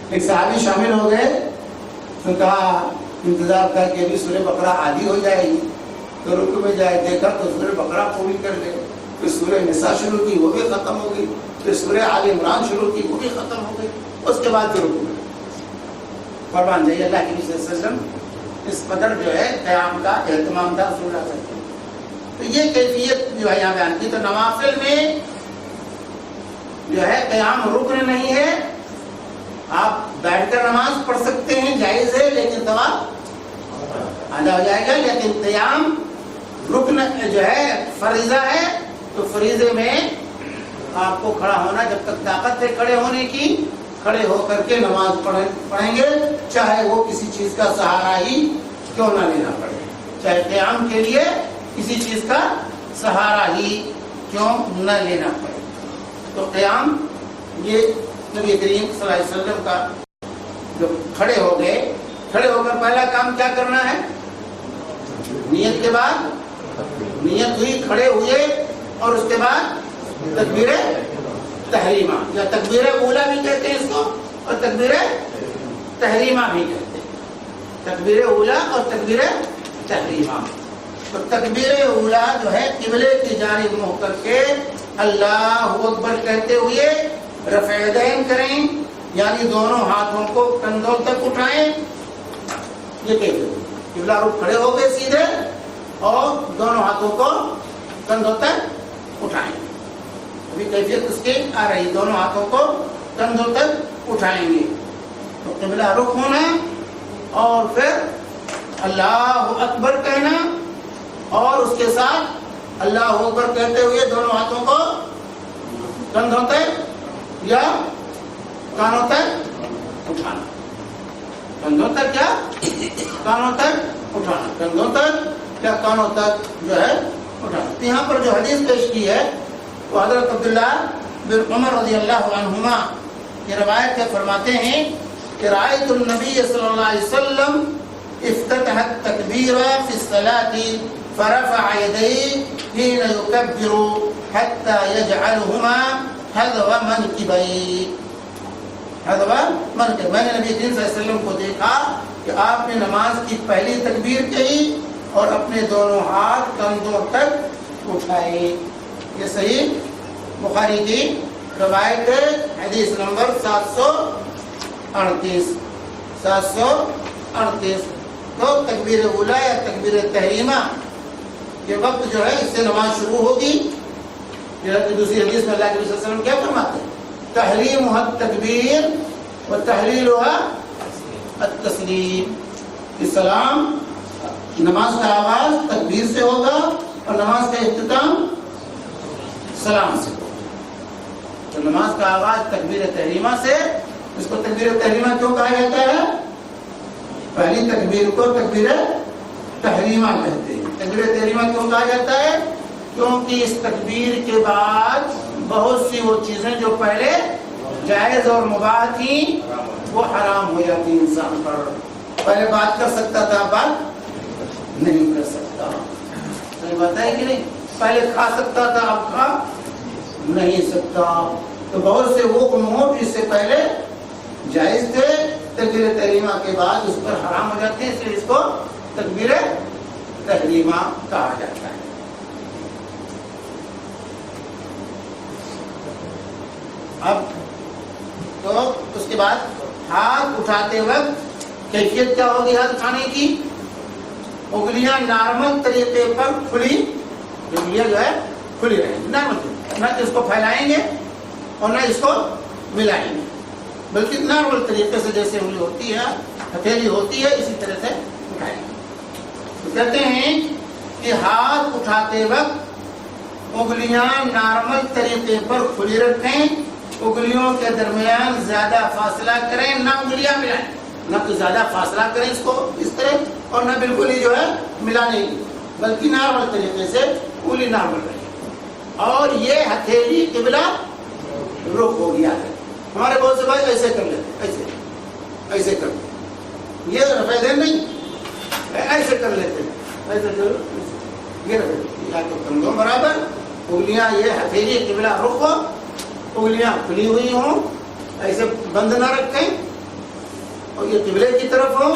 ایک صحابی شامل ہو گئے تو کہا انتظار کر کے ابھی سورہ بقرہ آدھی ہو جائے گی تو رکوع میں جائے، دیکھا تو سورہ بقرہ پوری کر لے، پھر سورہ نساء شروع کی وہ بھی ختم ہو گئی، پھر سورہ آل عمران شروع کی وہ بھی ختم ہو گئی، اس کے بعد پھر رکوع میں. قربان جائیے اللہ کے نبی صلی اللہ علیہ وسلم اس قدر جو ہے قیام کا اہتمام تھا رسول اللہ صلی اللہ علیہ وسلم. تو یہ کیفیت جو ہے یہاں بیان کی. تو نوافل میں جو ہے قیام رکن نہیں ہے، آپ بیٹھ کر نماز پڑھ سکتے ہیں، جائز ہے، لیکن ثواب ادا ہو جائے گا. لیکن قیام رکن جو ہے فریضہ ہے، تو فریضے میں آپ کو کھڑا ہونا، جب تک طاقت ہے کھڑے ہونے کی، کھڑے ہو کر کے نماز پڑھیں گے، چاہے وہ کسی چیز کا سہارا ہی کیوں نہ لینا پڑے، چاہے قیام کے لیے کسی چیز کا سہارا ہی کیوں نہ لینا پڑے. تو قیام یہ نبی کریم صلی اللہ علیہ وسلم کا جو کھڑے ہو گئے، کھڑے ہو کر پہلا کام کیا کرنا ہے؟ نیت کے بعد نیت ہوئی، کھڑے ہوئے، اور اس کے بعد تکبیر تحریمہ یا تکبیر اولا بھی کہتے ہیں اس کو، اور تکبیر تحریمہ بھی کہتے ہیں، تکبیر اولا اور تکبیر تحریمہ۔ تو تکبیر اولا جو ہے قبلے کی جانب منہ کر کے اللہ اکبر کہتے ہوئے رفع یدین کریں، یعنی دونوں ہاتھوں کو کندھوں تک اٹھائیں، یہ کہتے ہیں قبلہ رخ کھڑے ہو گئے سیدھے اور دونوں ہاتھوں کو کندھوں تک اٹھائیں۔ ابھی کیفیت اس کی آ رہی، دونوں ہاتھوں کو کندھوں تک اٹھائیں گے تو قبلہ رخ ہونا، اور پھر اللہ اکبر کہنا، اور اس کے ساتھ اللہ اکبر کہتے ہوئے دونوں ہاتھوں کو کندھوں تک یا کانوں تک اٹھانا، کندھوں تک یا کانوں تک اٹھانا، کندھوں تک یا کانوں تک جو ہے اٹھانا۔ یہاں پر جو حدیث پیش کی ہے وہ حضرت عبداللہ بن عمر رضی اللہ عنہما یہ روایت کے فرماتے ہیں کہ رأیت النبی صلی اللہ علیہ وسلم افتتح التکبیر فی الصلاة فرفع یدیہ حین یکبر حتی یجعلہما حذو منکبیہ، حذو منکبیہ۔ میں نے نبی کریم صلی اللہ علیہ وسلم کو دیکھا کہ آپ نے نماز کی پہلی تکبیر کہی اور اپنے دونوں ہاتھ کندھوں تک اٹھائے۔ یہ صحیح بخاری کی روایت ہے، حدیث نمبر 738۔ تو تکبیر اولا یا تکبیر تحریمہ یہ وقت جو ہے اس سے نماز شروع ہوگی۔ دوسری حدیث میں اللہ کے رسول صلی اللہ علیہ وسلم کیا فرماتے ہیں؟ تحریمها التکبیر و تحلیلها التسلیم، سلام نماز کا آغاز تکبیر سے ہوگا اور نماز کا اختتام سلام سے ہوگا۔ تو نماز کا آغاز تکبیر تحریمہ سے، اس کو تکبیر تحریمہ کیوں کہا جاتا ہے؟ پہلی تکبیر کو تکبیر تحریمہ کہتے ہیں۔ تکبیر تحریمہ کیوں کہا جاتا ہے؟ کیونکہ اس تکبیر کے بعد بہت سی وہ چیزیں جو پہلے جائز اور مباح تھیں وہ حرام ہو جاتی انسان پر۔ پہلے بات کر سکتا تھا، بات نہیں کر سکتا، صحیح بات ہے کہ نہیں؟ پہلے کھا سکتا تھا، اب کھا نہیں سکتا۔ تو بہت سے وہ امور جس سے پہلے جائز تھے تکبیر تحریمہ کے بعد اس پر حرام ہو جاتے ہیں، اس لیے اس کو تکبیر تحریمہ کہا جاتا ہے۔ اب تو اس کے بعد ہاتھ اٹھاتے وقت کیفیت کیا ہوگی ہاتھ اٹھانے کی؟ انگلیاں نارمل طریقے پر کھلی، انگلیاں جو ہے کھلی رہیں گی نارمل، نہ اس کو پھیلائیں گے اور نہ اس کو ملائیں گے، بلکہ نارمل طریقے سے جیسے انگلی ہوتی ہے، ہتھیلی ہوتی ہے، اسی طرح سے اٹھائیں گے۔ تو کہتے ہیں کہ ہاتھ اٹھاتے وقت انگلیاں نارمل طریقے پر کھلی رکھیں، انگلیوں کے درمیان زیادہ فاصلہ کریں، نہ انگلیاں ملائیں، نہ تو زیادہ فاصلہ کریں اس کو اس طرح اور نہ بالکل ہی جو ہے ملانے کی، بلکہ نارمل طریقے سے انگلی نارمل رہے، اور یہ ہتھیلی قبلہ رخ ہو گیا ہے۔ ہمارے بہت سے بھائی ایسے کر لیتے، ایسے کر لیتے، یہ رفع یدین نہیں، ایسے کر لیتے، ایسے یہ یا تو کندھوں برابر، انگلیاں یہ ہتھیلی قبلہ رخ ہو، انگلیاں کھلی ہوئی ہوں، ایسے بند نہ رکھیں اور یہ قبلے کی طرف ہو،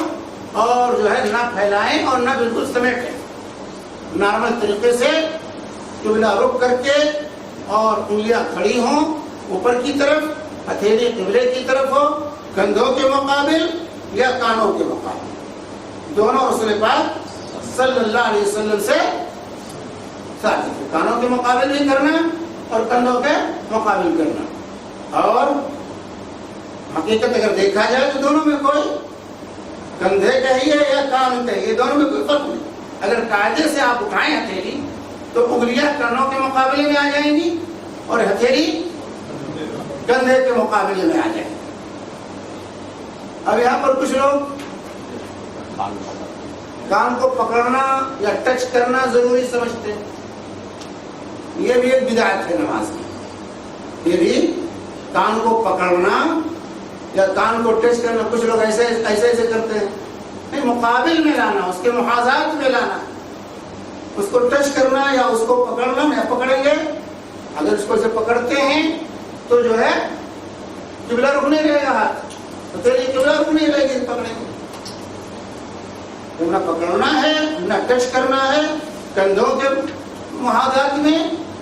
اور جو ہے نہ پھیلائیں اور نہ بالکل سمیٹیں، نارمل طریقے سے قبلہ رخ کر کے، اور انگلیاں کھڑی ہوں اوپر کی طرف، ہتھیلی قبلے کی طرف ہو، کندھوں کے مقابل یا کانوں کے مقابل، دونوں رسول پاک صلی اللہ علیہ وسلم سے ثابت ہے۔ کانوں کے مقابل بھی کرنا اور کندھوں کے مقابل کرنا، اور حقیقت اگر دیکھا جائے تو دونوں میں کوئی کندھے کہیے یا کان کہیے، دونوں میں کوئی فرق نہیں۔ اگر قاعدے سے آپ اٹھائیں ہتھیلی تو انگلیاں کانوں کے مقابلے میں آ جائیں گی اور ہتھیلی کندھے کے مقابلے میں آ جائیں گی۔ اب یہاں پر کچھ لوگ کان کو پکڑنا یا ٹچ کرنا ضروری سمجھتے ہیں، یہ بھی ایک بدعت ہے نماز کی۔ یہ بھی کان کو پکڑنا یا کان کو ٹچ کرنا، کچھ لوگ ایسے ایسے کرتے ہیں، نہیں، مقابل میں لانا، اس کے محاذات میں لانا، اس کو ٹچ کرنا یا اس کو پکڑنا یا پکڑیں گے. اگر اس کو سے پکڑتے ہیں تو جو ہے قبلہ رخ نہیں رہے گا ہاتھ, تو تیری قبلہ رخ نہیں رہے گی پکڑنے کو. نہ پکڑنا ہے نہ ٹچ کرنا ہے. کندھوں کے محاذات میں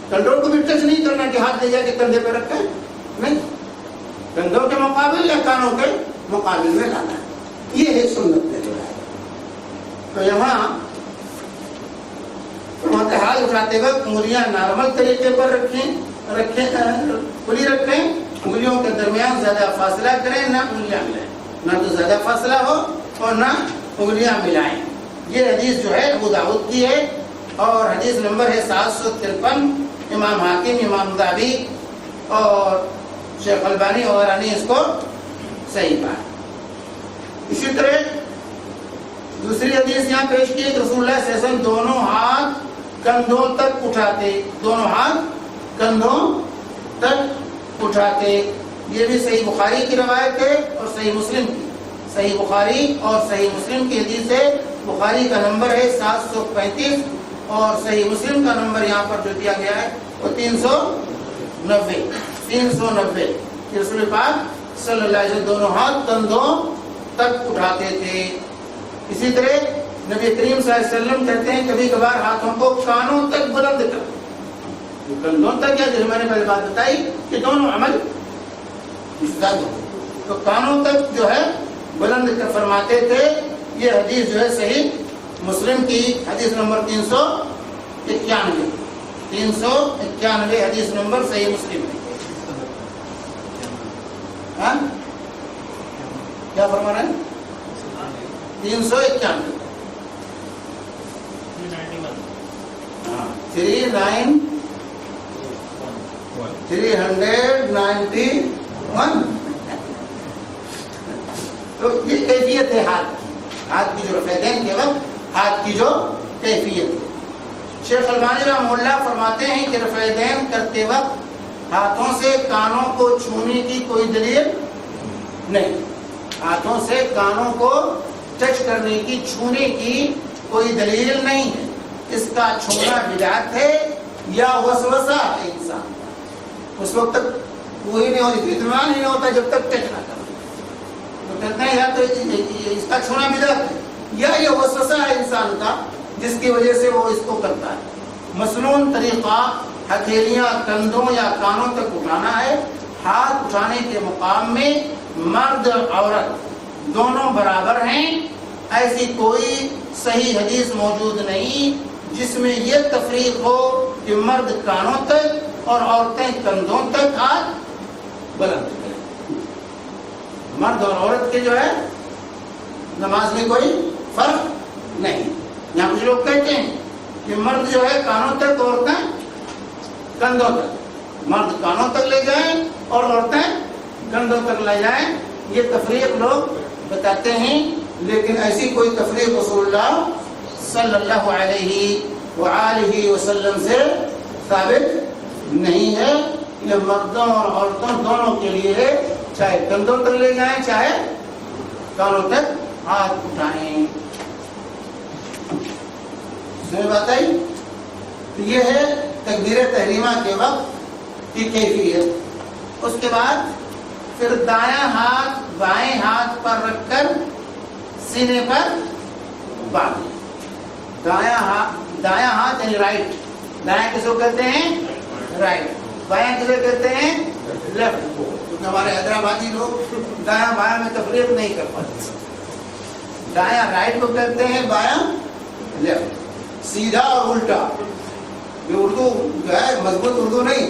کندھوں کو بھی ٹچ نہیں کرنا کہ ہاتھ لے جا کے کندھے پہ رکھے, نہیں, کندھوں کے مقابل یا کانوں کے مقابل میں لانا ہے. یہ ہے سنت میں جو ہے. تو یہاں ہاتھ اٹھاتے وقت انگلیاں نارمل طریقے پر رکھیں کھلی رکھیں. انگلیوں کے درمیان زیادہ فاصلہ کریں, نہ انگلیاں ملائیں, نہ تو زیادہ فاصلہ ہو اور نہ انگلیاں ملائیں. یہ حدیث جو ہے ابو داؤد کی ہے اور حدیث نمبر ہے 753. امام حاکم, امام ذہبی اور شیخ البانی وغیرہ نے اس کو صحیح کہا. اسی طرح دوسری حدیث یہاں پیش کی کہ رسول اللہ صلی اللہ علیہ وسلم دونوں ہاتھ کندھوں تک اٹھاتے, دونوں ہاتھ کندھوں تک اٹھاتے. یہ بھی صحیح بخاری کی روایت ہے اور صحیح مسلم کی. صحیح بخاری اور صحیح مسلم کی حدیث ہے. بخاری کا نمبر ہے 735 اور صحیح مسلم کا نمبر یہاں پر جو دیا گیا ہے وہ 390. رسول پاک صلی اللہ علیہ وسلم دونوں ہاتھ کندھوں تک اٹھاتے تھے. اسی طرح نبی کریم صلی اللہ علیہ وسلم کہتے ہیں کبھی کبھار ہاتھوں کو کانوں تک بلند کر, کندھوں تک, یا جیسے میں نے پہلے بات بتائی کہ دونوں عمل تو کانوں تک جو ہے بلند کر فرماتے تھے. یہ حدیث جو ہے صحیح مسلم کی حدیث نمبر 391 حدیث نمبر صحیح مسلم ہے. کیا فرما رہے ہیں؟ 391 تو یہ کیفیت ہے ہاتھ کی جو رفعتین کے وقت ہاتھ کی جو کیفیت ہے. شیخ البانی رحمہ اللہ فرماتے ہیں کہ رفعتین کرتے وقت ہاتھوں سے کانوں کو چھونے کی کوئی دلیل نہیں. ہاتھوں سے کانوں کو ٹچ کرنے کی, چھونے کی کوئی دلیل نہیں ہے. اس کا چھونا بدعت ہے یا وسوسہ ہے انسان کا. اس وقت تک وہی نہیں ہوتی, اطمینان ہی نہیں ہوتا جب تک ٹچ نہ کرے. تو کہتے ہیں یا تو اس کا چھونا بدعت ہے یا یہ وسوسہ ہے انسان کا جس کی وجہ سے وہ اس کو کرتا ہے. مسنون طریقہ ہتھیلیاں کندھوں یا کانوں تک اٹھانا ہے. ہاتھ اٹھانے کے مقام میں مرد اور عورت دونوں برابر ہیں. ایسی کوئی صحیح حدیث موجود نہیں جس میں یہ تفریق ہو کہ مرد کانوں تک اور عورتیں کندھوں تک ہاتھ بلند کریں. مرد اور عورت کے جو ہے نماز میں کوئی فرق نہیں. یہاں کچھ لوگ کہتے ہیں کہ مرد جو ہے کانوں تک, عورتیں کندھوں تک. مرد کانوں تک لے جائیں اور عورتیں کندھوں تک لے جائیں. یہ تفریق لوگ بتاتے ہیں, لیکن ایسی کوئی تفریق رسول اللہ صلی اللہ علیہ وآلہ وسلم سے ثابت نہیں ہے. یہ مردوں اور عورتوں دونوں کے لیے ہے, چاہے کندھوں تک لے جائیں چاہے کانوں تک ہاتھ اٹھائیں. سمجھ بات آئی؟ یہ ہے تکبیر تحریمہ کے وقت کی کیفیت. اس کے بعد پھر دایاں ہاتھ بائیں ہاتھ پر رکھ کر سینے پر باندھ. دایاں ہاتھ یعنی رائٹ. دایاں کس کو کہتے ہیں؟ رائٹ. بایاں کسے کہتے ہیں؟ لیفٹ. کیونکہ ہمارے حیدرآبادی لوگ دایاں بایاں میں تفریق نہیں کر پاتے. دایاں رائٹ کو کہتے ہیں, بایاں لیفٹ. سیدھا اور الٹا. یہ اردو جو ہے مضبوط اردو نہیں.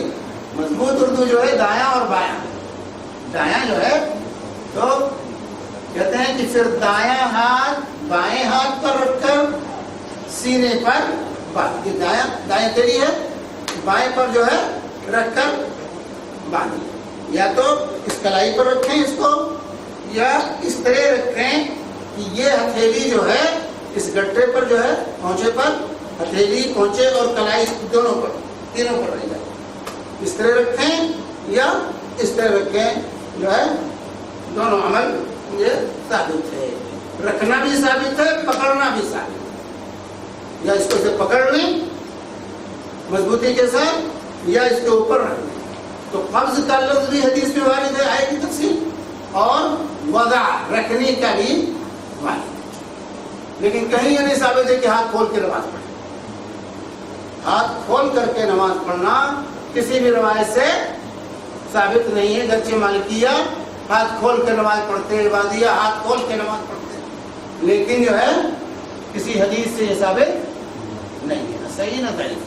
مضبوط اردو جو ہے دایاں اور بایاں. دایاں جو ہے تو کہتے ہیں کہ پھر دایاں ہاتھ بائیں ہاتھ پر رکھ کر سینے پر باندھ. یہ دایاں تیری ہے, بائیں پر جو ہے رکھ کر باندھ. یا تو اس کلائی پر رکھیں اس کو, یا اس طرح رکھیں کہ یہ ہتھیلی جو ہے اس گٹے پر جو ہے پہنچے پر, ہتھیلی پہنچے اور کلائی دونوں پر, تینوں پر رہ جائے. اس طرح رکھیں یا اس طرح رکھیں, جو ہے دونوں عمل یہ ثابت ہے. رکھنا بھی ثابت ہے, پکڑنا بھی ثابت ہے. یا اس کو سے پکڑ لیں مضبوطی کے ساتھ یا اس کے اوپر رکھ لیں. تو قبض کا لفظ بھی حدیث میں وارد ہے آئے کی تفصیل, اور وضع رکھنے کا بھی وارد. لیکن کہیں یہ نہیں ثابت ہے کہ ہاتھ کھول کے نماز پڑھیں. ہاتھ کھول کر کے نماز پڑھنا کسی بھی روایت سے ثابت نہیں ہے. گرچہ مالکیہ ہاتھ کھول کے نماز پڑھتے ہیں, عبادیہ ہاتھ کھول کے نماز پڑھتے ہیں, لیکن جو ہے کسی حدیث سے یہ ثابت نہیں ہے, نہ صحیح نہ ضعیف.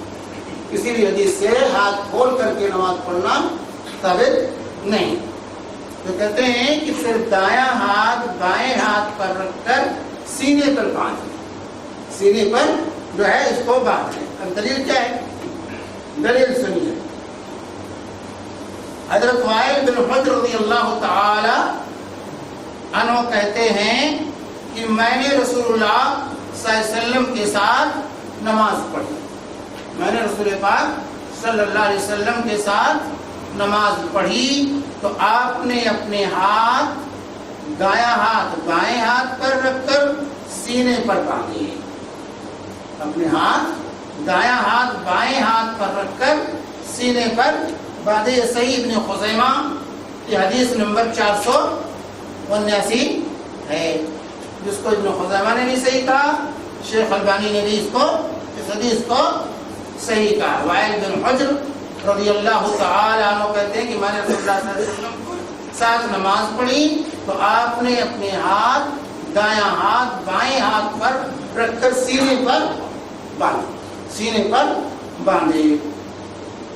کسی بھی حدیث سے ہاتھ کھول کر کے نماز پڑھنا ثابت نہیں. تو کہتے ہیں کہ صرف دایاں ہاتھ بائیں ہاتھ پر رکھ کر سینے پر باندھ لیں, سینے پر جو ہے اس کو باندھ لیں. اب دلیل کیا ہے؟ دلیل سنیے. حضرت وائل بن حجر رضی اللہ تعالی عنہ کہتے ہیں کہ میں نے رسول اللہ صلی اللہ علیہ وسلم کے ساتھ نماز پڑھی. میں نے رسول پاک صلی اللہ علیہ وسلم کے ساتھ نماز پڑھی تو آپ نے اپنے ہاتھ دایاں ہاتھ بائیں ہاتھ پر رکھ کر سینے پر باندھے. اپنے ہاتھ دایاں ہاتھ بائیں ہاتھ پر رکھ کر سینے پر باندھے. یہ صحیح ابن خزیمہ کی حدیث نمبر 479 ہے, جس کو ابن خزیمہ نے بھی صحیح کہا, شیخ البانی نے بھی اس حدیث کو صحیح کہا. وائل بن حجر رضی اللہ تعالی عنہ کہتے ہیں کہ میں نے رسول اللہ صلی اللہ علیہ وسلم کے ساتھ نماز پڑھی تو آپ نے اپنے ہاتھ دایاں ہاتھ بائیں ہاتھ پر رکھ کر سینے پر باندھے.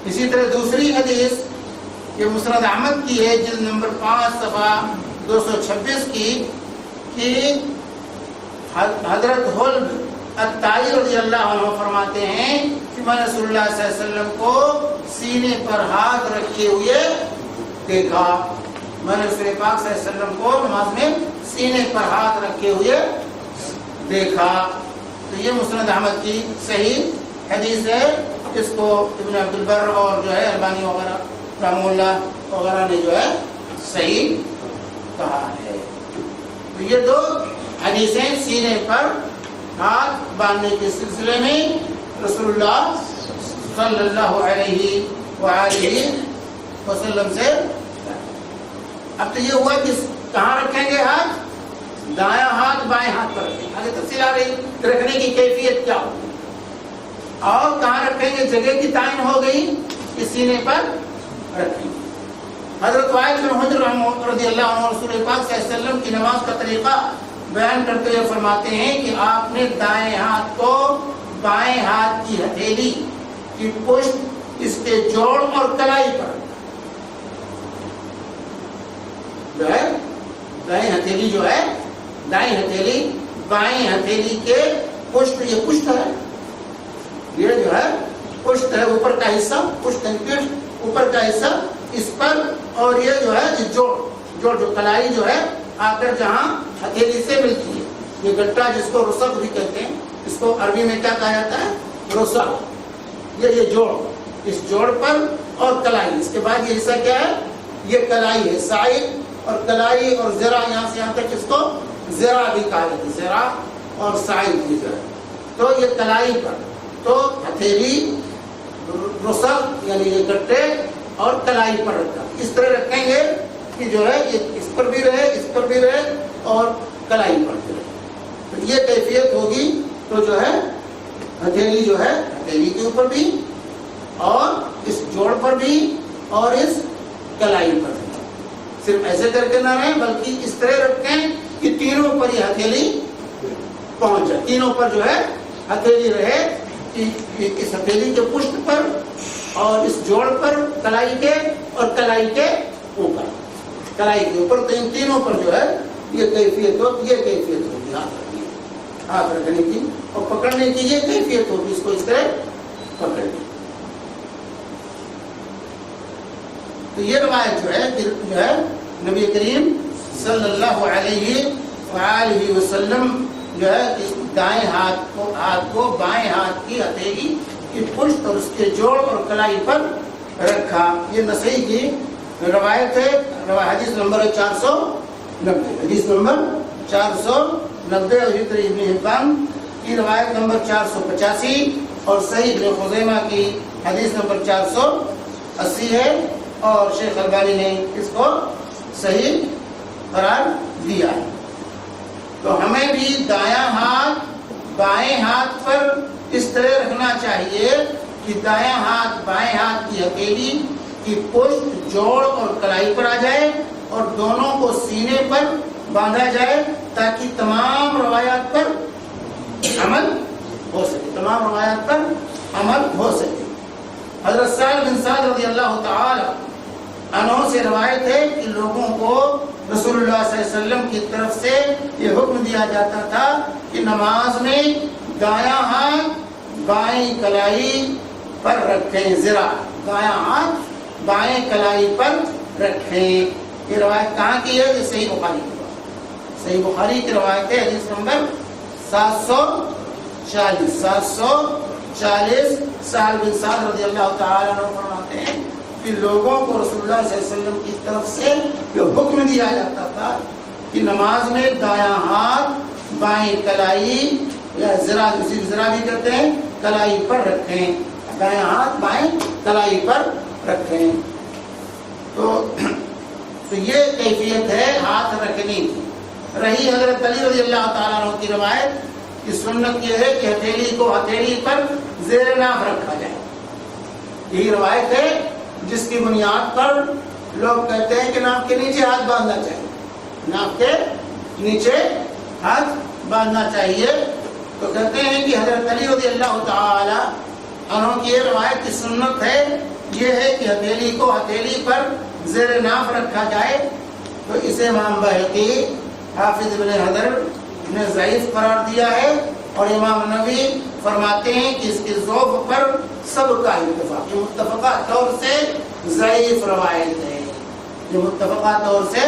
اسی طرح دوسری حدیث یہ مسند احمد کی ہے, جلد نمبر 5 صفحہ 226 کی, کہ حضرت حلب الطائی رضی اللہ عنہ فرماتے ہیں کہ میں نے رسول اللہ صلی اللہ علیہ وسلم کو سینے پر ہاتھ رکھے ہوئے دیکھا. میں نے رسول پاک صلی اللہ علیہ وسلم کو نماز میں سینے پر ہاتھ رکھے ہوئے دیکھا. تو یہ مسند احمد کی صحیح حدیث ہے. اس کو ابن عبد البر اور جو ہے البانی وغیرہ رحمہ اللہ وغیرہ نے جو ہے صحیح کہا ہے. تو یہ دو حدیثیں سینے پر ہاتھ باندھنے کے سلسلے میں رسول اللہ صلی اللہ علیہ وآلہ وسلم سے. اب تو یہ ہوا کہ کہاں رکھیں گے ہاتھ؟ دایاں ہاتھ بائیں ہاتھ پر رکھیں. آگے تفصیل آ رہی رکھنے کی کیفیت کیا ہوگی اور کہاں رکھیں گے, جگہ کی تعین ہو گئی کہ سینے پر رکھیں. حضرت وائل بن حجر رضی اللہ عنہ رسول پاک صلی اللہ علیہ وسلم کی نماز کا طریقہ بیان کرتے ہوئے فرماتے ہیں کہ آپ نے دائیں ہاتھ کو بائیں ہاتھ کی ہتھیلی کی پشت, اس کے جوڑ اور کلائی پر جو ہے دائیں ہتھیلی جو ہے دائیں ہتھیلی بائیں ہتھیلی کے پشت, یہ پشت ہے, یہ جو ہے پشت ہے, اوپر کا حصہ پشت اوپر کا حصہ اس پر, اور یہ جو ہے جوڑ جو کلائی جو ہے آ کر جہاں ہتھیلی سے ملتی ہے, یہ گٹا جس کو رسغ بھی کہتے ہیں, اس کو عربی میں کیا کہا جاتا ہے؟ رسغ. یہ جوڑ, اس جوڑ پر اور کلائی, اس کے بعد یہ حصہ کیا ہے؟ یہ کلائی ہے. سائد اور کلائی اور ذرا, یہاں سے یہاں تک اس کو ذرا بھی کہا جاتا ہے, ذرا اور سائد بھی جو ہے. تو یہ کلائی پر, تو ہتھیلی رسغ یعنی یہ گٹے اور کلائی پر رکھا, اس طرح رکھیں گے کہ جو ہے یہ اس پر بھی رہے, اس پر بھی رہے اور کلائی پر بھی رہے. تو یہ کیفیت ہوگی. تو جو ہے ہتھیلی جو ہے ہتھیلی کے اوپر بھی اور اس جوڑ پر بھی اور اس کلائی پر بھی. صرف ایسے کر کے نہ رہیں بلکہ اس طرح رکھیں کہ تینوں پر یہ ہتھیلی پہنچ جائے, تینوں پر جو ہے ہتھیلی رہے, اس ہتھیلی کے پشت پر اور اس جوڑ پر کلائی کے اور کلائی کے اوپر, کلائی کے اوپر. تو ان تینوں پر جو ہے یہ کیفیت ہوگی ہاتھ رکھنے کی اور پکڑنے کی, یہ کیفیت ہوگی, اس کو اس طرح پکڑنے. تو یہ روایت جو ہے نبی کریم صلی اللہ علیہ وآلہ وسلم جو ہے اس دائیں ہاتھ کو بائیں ہاتھ کی ہتھیلی کی پشت اور اس کے جوڑ اور کلائی پر رکھا. یہ نسائی کی روایت ہے. حدیث نمبر 490, حدیث نمبر 490. اور ابن حبان کی روایت نمبر 485 اور صحیح ابن خزیمہ کی حدیث نمبر 480 ہے، اور شیخ البانی نے اس کو صحیح قرار دیا ہے۔ تو ہمیں بھی دایاں ہاتھ بائیں ہاتھ پر اس طرح رکھنا چاہیے کہ دایاں ہاتھ بائیں ہاتھ کی ہتھیلی کی پشت، جوڑ اور کلائی پر آ جائے اور دونوں کو سینے پر باندھا جائے تاکہ تمام روایات پر عمل ہو سکے، تمام روایات پر عمل ہو سکے۔ حضرت سہل بن سعد رضی اللہ تعالی عنہ سے روایت ہے کہ لوگوں کو رسول اللہ صلی اللہ علیہ وسلم کی طرف سے یہ حکم دیا جاتا تھا کہ نماز میں دایاں ہاتھ بائیں کلائی پر رکھیں، ذرا دایاں ہاتھ بائیں کلائی پر رکھیں۔ یہ روایت کہاں کی ہے؟ یہ صحیح بخاری کی روایت، صحیح بخاری کی روایت ہے، حدیث نمبر 740 سہل بن سعد رضی اللہ تعالی عنہ فرماتے ہیں کہ لوگوں کو رسول اللہ صلی اللہ علیہ وسلم کی طرف سے یہ حکم دیا جاتا تھا کہ نماز میں دایاں ہاتھ بائیں کلائی یا ذرا، اسی ذرا بھی کہتے ہیں، کلائی پر رکھیں، دایاں ہاتھ بائیں کلائی پر رکھیں۔ تو یہ کیفیت ہے ہاتھ رکھنے کی۔ رہی حضرت علی رضی اللہ تعالیٰ عنہ کی روایت کی سنت یہ ہے کہ ہتھیلی کو ہتھیلی پر زیر ناف رکھا جائے۔ یہی روایت ہے جس کی بنیاد پر لوگ کہتے ہیں کہ ناف کے نیچے ہاتھ باندھنا چاہیے، ناف کے نیچے ہاتھ باندھنا چاہیے۔ تو کہتے ہیں کہ حضرت علی رضی اللہ تعالی عنہ کی یہ روایت کی سنت ہے، یہ ہے کہ ہتھیلی کو ہتھیلی پر زیر ناف رکھا جائے۔ تو اسے امام بہقی، حافظ ابن حجر نے ضعیف قرار دیا ہے، اور امام نووی فرماتے ہیں کہ اس کے ضعف پر سب کا اتفاق، یہ متفقہ طور سے ضعیف روایت ہے، یہ متفقہ طور سے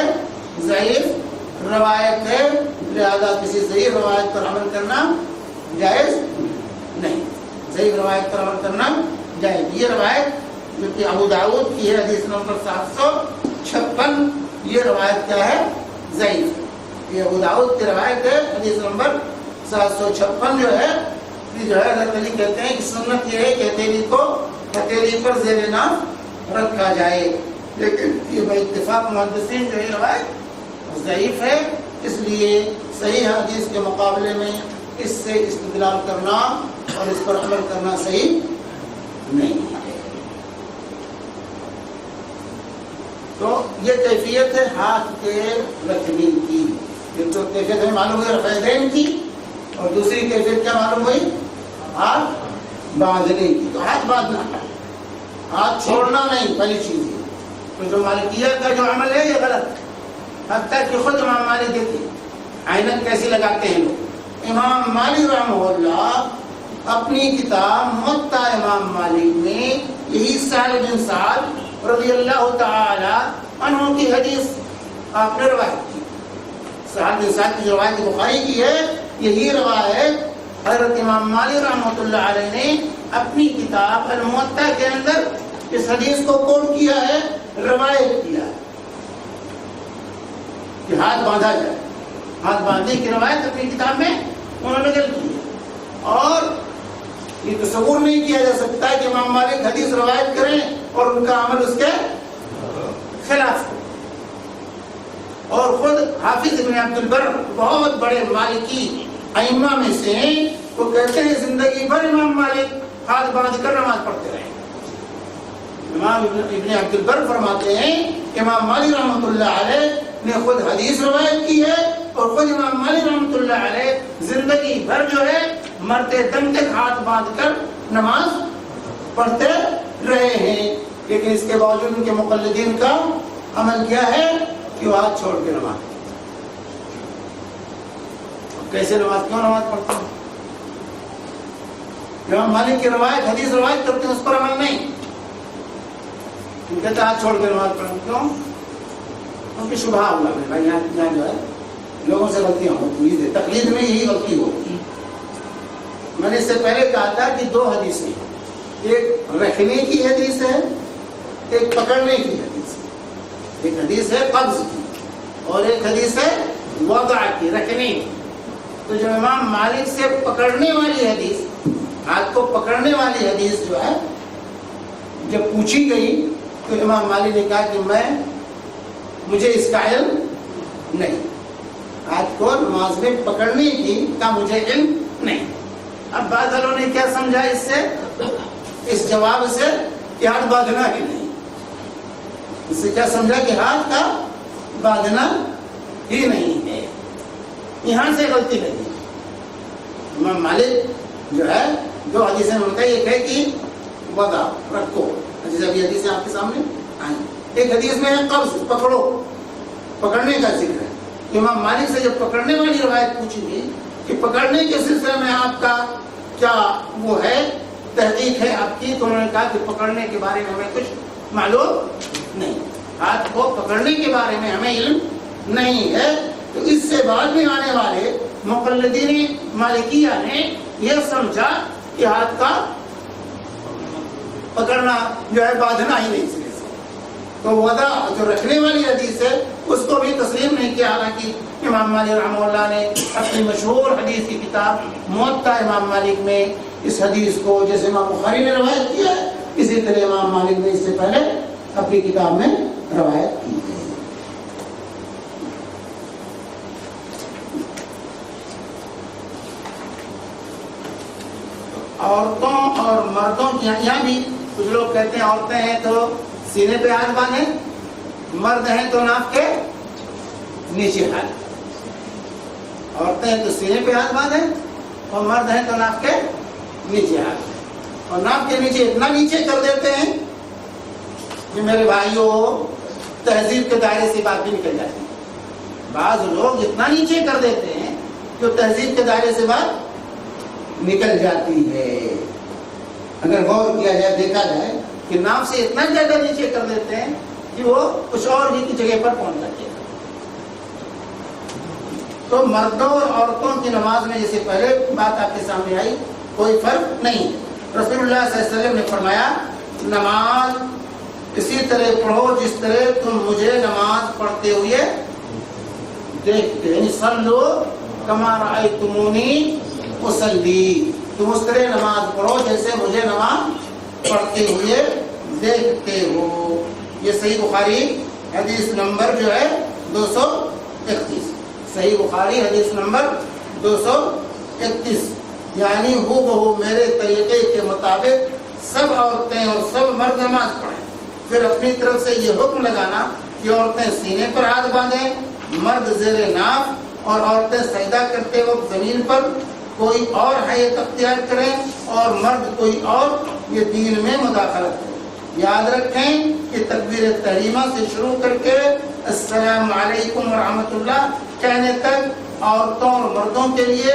ضعیف روایت ہے، لہذا کسی ضعیف روایت پر عمل کرنا جائز نہیں، ضعیف روایت پر عمل کرنا جائز۔ یہ روایت جو کہ ابو داؤد کی ہے، حدیث نمبر 756، یہ روایت کیا ہے؟ ضعیف۔ یہ ابو داؤد کی روایت ہے، حدیث نمبر 756 جو ہے حضرت علی کہتے ہیں کہ سنت یہ ہے کہ ہتھیلی کو ہتھیلی پر زیر ناف رکھا جائے، لیکن یہ بے اتفاق محدثین جو یہ روایت ضعیف ہے، اس لیے صحیح حدیث کے مقابلے میں اس سے استدلال کرنا اور اس پر عمل کرنا صحیح نہیں ہے۔ تو یہ کیفیت ہے ہاتھ کے رکھنے کی۔ یہ تو کیفیت ہمیں معلوم ہوئی رفع یدین کی، اور دوسری کیفیت کیا معلوم ہوئی؟ ہاتھ باندھنے کی۔ تو ہاتھ باندھنا، ہاتھ چھوڑنا نہیں، پہلی چیز ہے۔ تو جو مالکیہ کا جو عمل ہے یہ غلط، حتیٰ کہ خود امام مالک دیکھیے عینت کیسی لگاتے ہیں لوگ۔ امام مالک رحمہ اللہ اپنی کتاب موطا امام مالک میں یہی سہل بن سعد رضی اللہ تعالی عنہ کی حدیث آپ نے روایت کی، سہل بن سعد کی روایت بخاری کی ہے، یہی روایت حضرت امام مالک رحمۃ اللہ علیہ نے اپنی کتاب الموطا کے اندر اس حدیث کو کوٹ کیا ہے، روایت کیا ہے کہ ہاتھ باندھا جائے، ہاتھ باندھنے کی روایت اپنی کتاب میں انہوں نے نقل کی ہے۔ اور یہ تصور نہیں کیا جا سکتا کہ امام مالک حدیث روایت کریں اور ان کا عمل اس کے خلاف ہو۔ اور خود حافظ ابن عبد البر بہت بڑے مالکی ائمہ میں سے ہیں، وہ کہتے ہیں زندگی بھر امام مالک ہاتھ باندھ کر نماز پڑھتے رہے۔ امام ابن عبد البر فرماتے ہیں کہ امام مالک رحمۃ اللہ علیہ نے خود حدیث روایت کی ہے، اور خود امام مالک رحمۃ اللہ علیہ زندگی بھر جو ہے مرتے دم تک ہاتھ باندھ کر نماز پڑھتے رہے ہیں، لیکن اس کے باوجود ان کے مقلدین کا عمل کیا ہے کہ وہ ہاتھ چھوڑ کے نماز۔ کیسے نماز، کیوں نماز پڑھتے ہیں؟ امام مالک کی روایت حدیث روایت کرتے ہیں، اس پر عمل نہیں، کہتے ہاتھ چھوڑ کے نماز پڑھیں۔ کیوں؟ ان کی شبہ ہوا ہے بھائی، یہاں جو ہے لوگوں سے غلطیاں ہوتی ہیں، تقلید میں یہی غلطی ہوتی۔ میں نے اس سے پہلے کہا تھا کہ دو حدیثیں، ایک رکھنے کی حدیث ہے، ایک پکڑنے کی حدیث ہے۔ ایک حدیث ہے قبض کی اور ایک حدیث ہے وضع کی، رکھنے کی۔ تو جو امام مالک سے پکڑنے والی حدیث، ہاتھ کو پکڑنے والی حدیث جو ہے جب پوچھی گئی تو امام مالک نے کہا کہ مجھے اس کا علم نہیں، ہاتھ کو نماز میں پکڑنے کی کا مجھے علم نہیں۔ اب بعض والوں نے کیا سمجھا اس جواب سے کہ ہاتھ باندھنا ہی نہیں، اس سے کیا سمجھا کہ ہاتھ کا باندھنا ہی نہیں ہے، یہاں سے غلطی لگی۔ امام مالک جو ہے دو حدیثیں منتا ہے، ایک ہے کہ وضع رکھو، جیسے ابھی حدیثیں آپ کے سامنے آئیں، ایک حدیث میں ہے قبض پکڑو، پکڑنے کا ذکر ہے۔ امام مالک سے جب پکڑنے والی روایت پوچھی گئی کہ پکڑنے کے سلسلے میں آپ کا کیا وہ ہے تحقیق ہے آپ کی، تو انہوں نے کہا کہ پکڑنے کے بارے میں ہمیں کچھ معلوم نہیں، ہاتھ کو پکڑنے کے بارے میں ہمیں علم نہیں ہے۔ تو اس سے بعد میں آنے والے مقلدین مالکیہ نے یہ سمجھا کہ ہاتھ کا پکڑنا جو ہے باندھنا ہی نہیں سکے، تو وضع جو رکھنے والی حدیث ہے اس کو بھی تسلیم نہیں کیا، حالانکہ امام مالک رحمہ اللہ نے اپنی مشہور حدیث کی کتاب موطا امام مالک میں اس حدیث کو، جیسے امام بخاری نے روایت کیا ہے اسی طرح امام مالک نے اس سے پہلے اپنی کتاب میں روایت کی ہے۔ عورتوں اور مردوں کی یہاں بھی کچھ لوگ کہتے ہیں عورتیں ہیں تو سینے پہ ہاتھ باندھیں، مرد ہیں تو ناک کے نیچے ہاتھ، عورتیں ہیں تو سینے پہ ہاتھ باندھیں اور مرد ہیں تو ناک کے نیچے ہاتھ، اور ناک کے نیچے اتنا نیچے کر دیتے ہیں کہ میرے بھائیوں تہذیب کے دائرے سے بات بھی نکل جاتی ہے۔ بعض لوگ اتنا نیچے کر دیتے ہیں کہ تہذیب کے دائرے سے بات نکل جاتی ہے۔ اگر غور کیا جائے دیکھا جائے کہ ناف سے اتنا زیادہ نیچے کر دیتے ہیں کہ وہ کچھ اور ہی کی جگہ پر پہنچ جاتے ہیں۔ تو مردوں اور عورتوں کی نماز میں جیسے پہلے بات آپ کے سامنے آئی کوئی فرق نہیں۔ رسول اللہ صلی اللہ علیہ وسلم نے فرمایا نماز اسی طرح پڑھو جس طرح تم مجھے نماز پڑھتے ہوئے دیکھتے، یعنی صلو کما رأیتمونی اصلی، تم اس طرح نماز پڑھو جیسے مجھے نماز پڑھتے ہوئے دیکھتے ہو۔ یہ صحیح بخاری حدیث نمبر جو ہے 231، صحیح بخاری حدیث نمبر 231، یعنی ہو بہو میرے طریقے کے مطابق سب عورتیں اور سب مرد نماز پڑھیں۔ پھر اپنی طرف سے یہ حکم لگانا کہ عورتیں سینے پر ہاتھ باندھیں، مرد زیر ناف، اور عورتیں سجدہ کرتے وقت زمین پر کوئی اور حیت اختیار کریں اور مرد کوئی اور یہ دین میں مداخلت کریں۔ یاد رکھیں کہ تکبیر تحریمہ سے شروع کر کے السلام علیکم ورحمۃ اللہ کہنے تک عورتوں اور مردوں کے لیے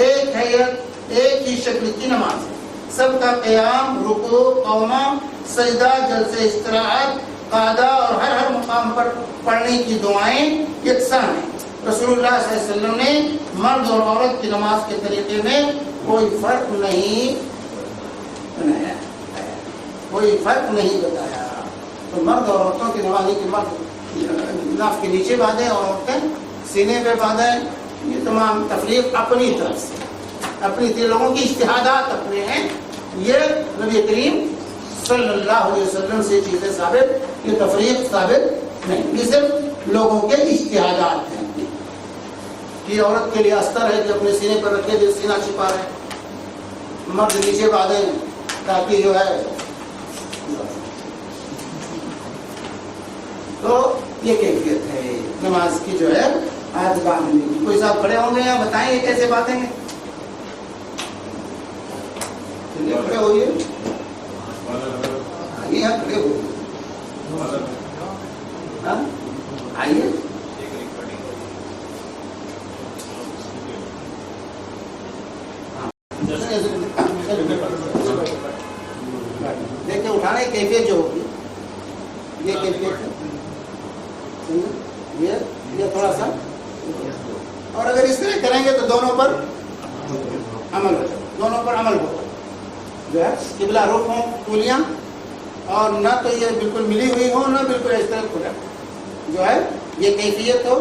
ایک حیت ایک ہی شکل کی نماز ہے۔ سب کا قیام، رکوع، قومہ، سجدہ، جلسے استراحت، قعدہ اور ہر مقام پر پڑھنے کی دعائیں یکساں ہیں۔ رسول اللہ صلی اللہ علیہ وسلم نے مرد اور عورت کی نماز کے طریقے میں کوئی فرق نہیں بنایا، کوئی فرق نہیں بتایا۔ تو مرد اور عورتوں کی نماز کے مرد ناف کے نیچے باندھیں اور عورتیں سینے پہ باندھیں، یہ تمام تفریق اپنی طرف سے، اپنی لوگوں کی اجتہادات اپنے ہیں، یہ نبی کریم صلی اللہ علیہ وسلم سے چیزیں ثابت، یہ تفریق ثابت نہیں، یہ صرف لوگوں کے اجتہادات ہیں۔ کہ عورت کے لیے استر ہے کہ اپنے سینے پر رکھے جو سینہ چھپا رہے، مرد نیچے باندھیں تاکہ جو ہے، تو یہ کیفیت ہے نماز کی جو ہے ہاتھ باندھنے کی۔ کوئی صاحب کھڑے ہوں گے یا بتائیں یہ کیسے باندھیں گے؟ کھڑے ہوئیے، آئیے آپ کھڑے ہوئیے، آئیے۔ دیکھیں اٹھانے کی کیفیت جو ہوگی یہ کیفیت ہے، یہ تھوڑا سا، اور اگر اس طرح کریں گے تو دونوں پر عمل ہوگا، دونوں پر عمل ہوگا، جو ہے قبلہ رخ ہوں کولیاں، اور نہ تو یہ بالکل ملی ہوئی ہو نہ بالکل اس طرح کھلا جو ہے یہ کیفیت ہو،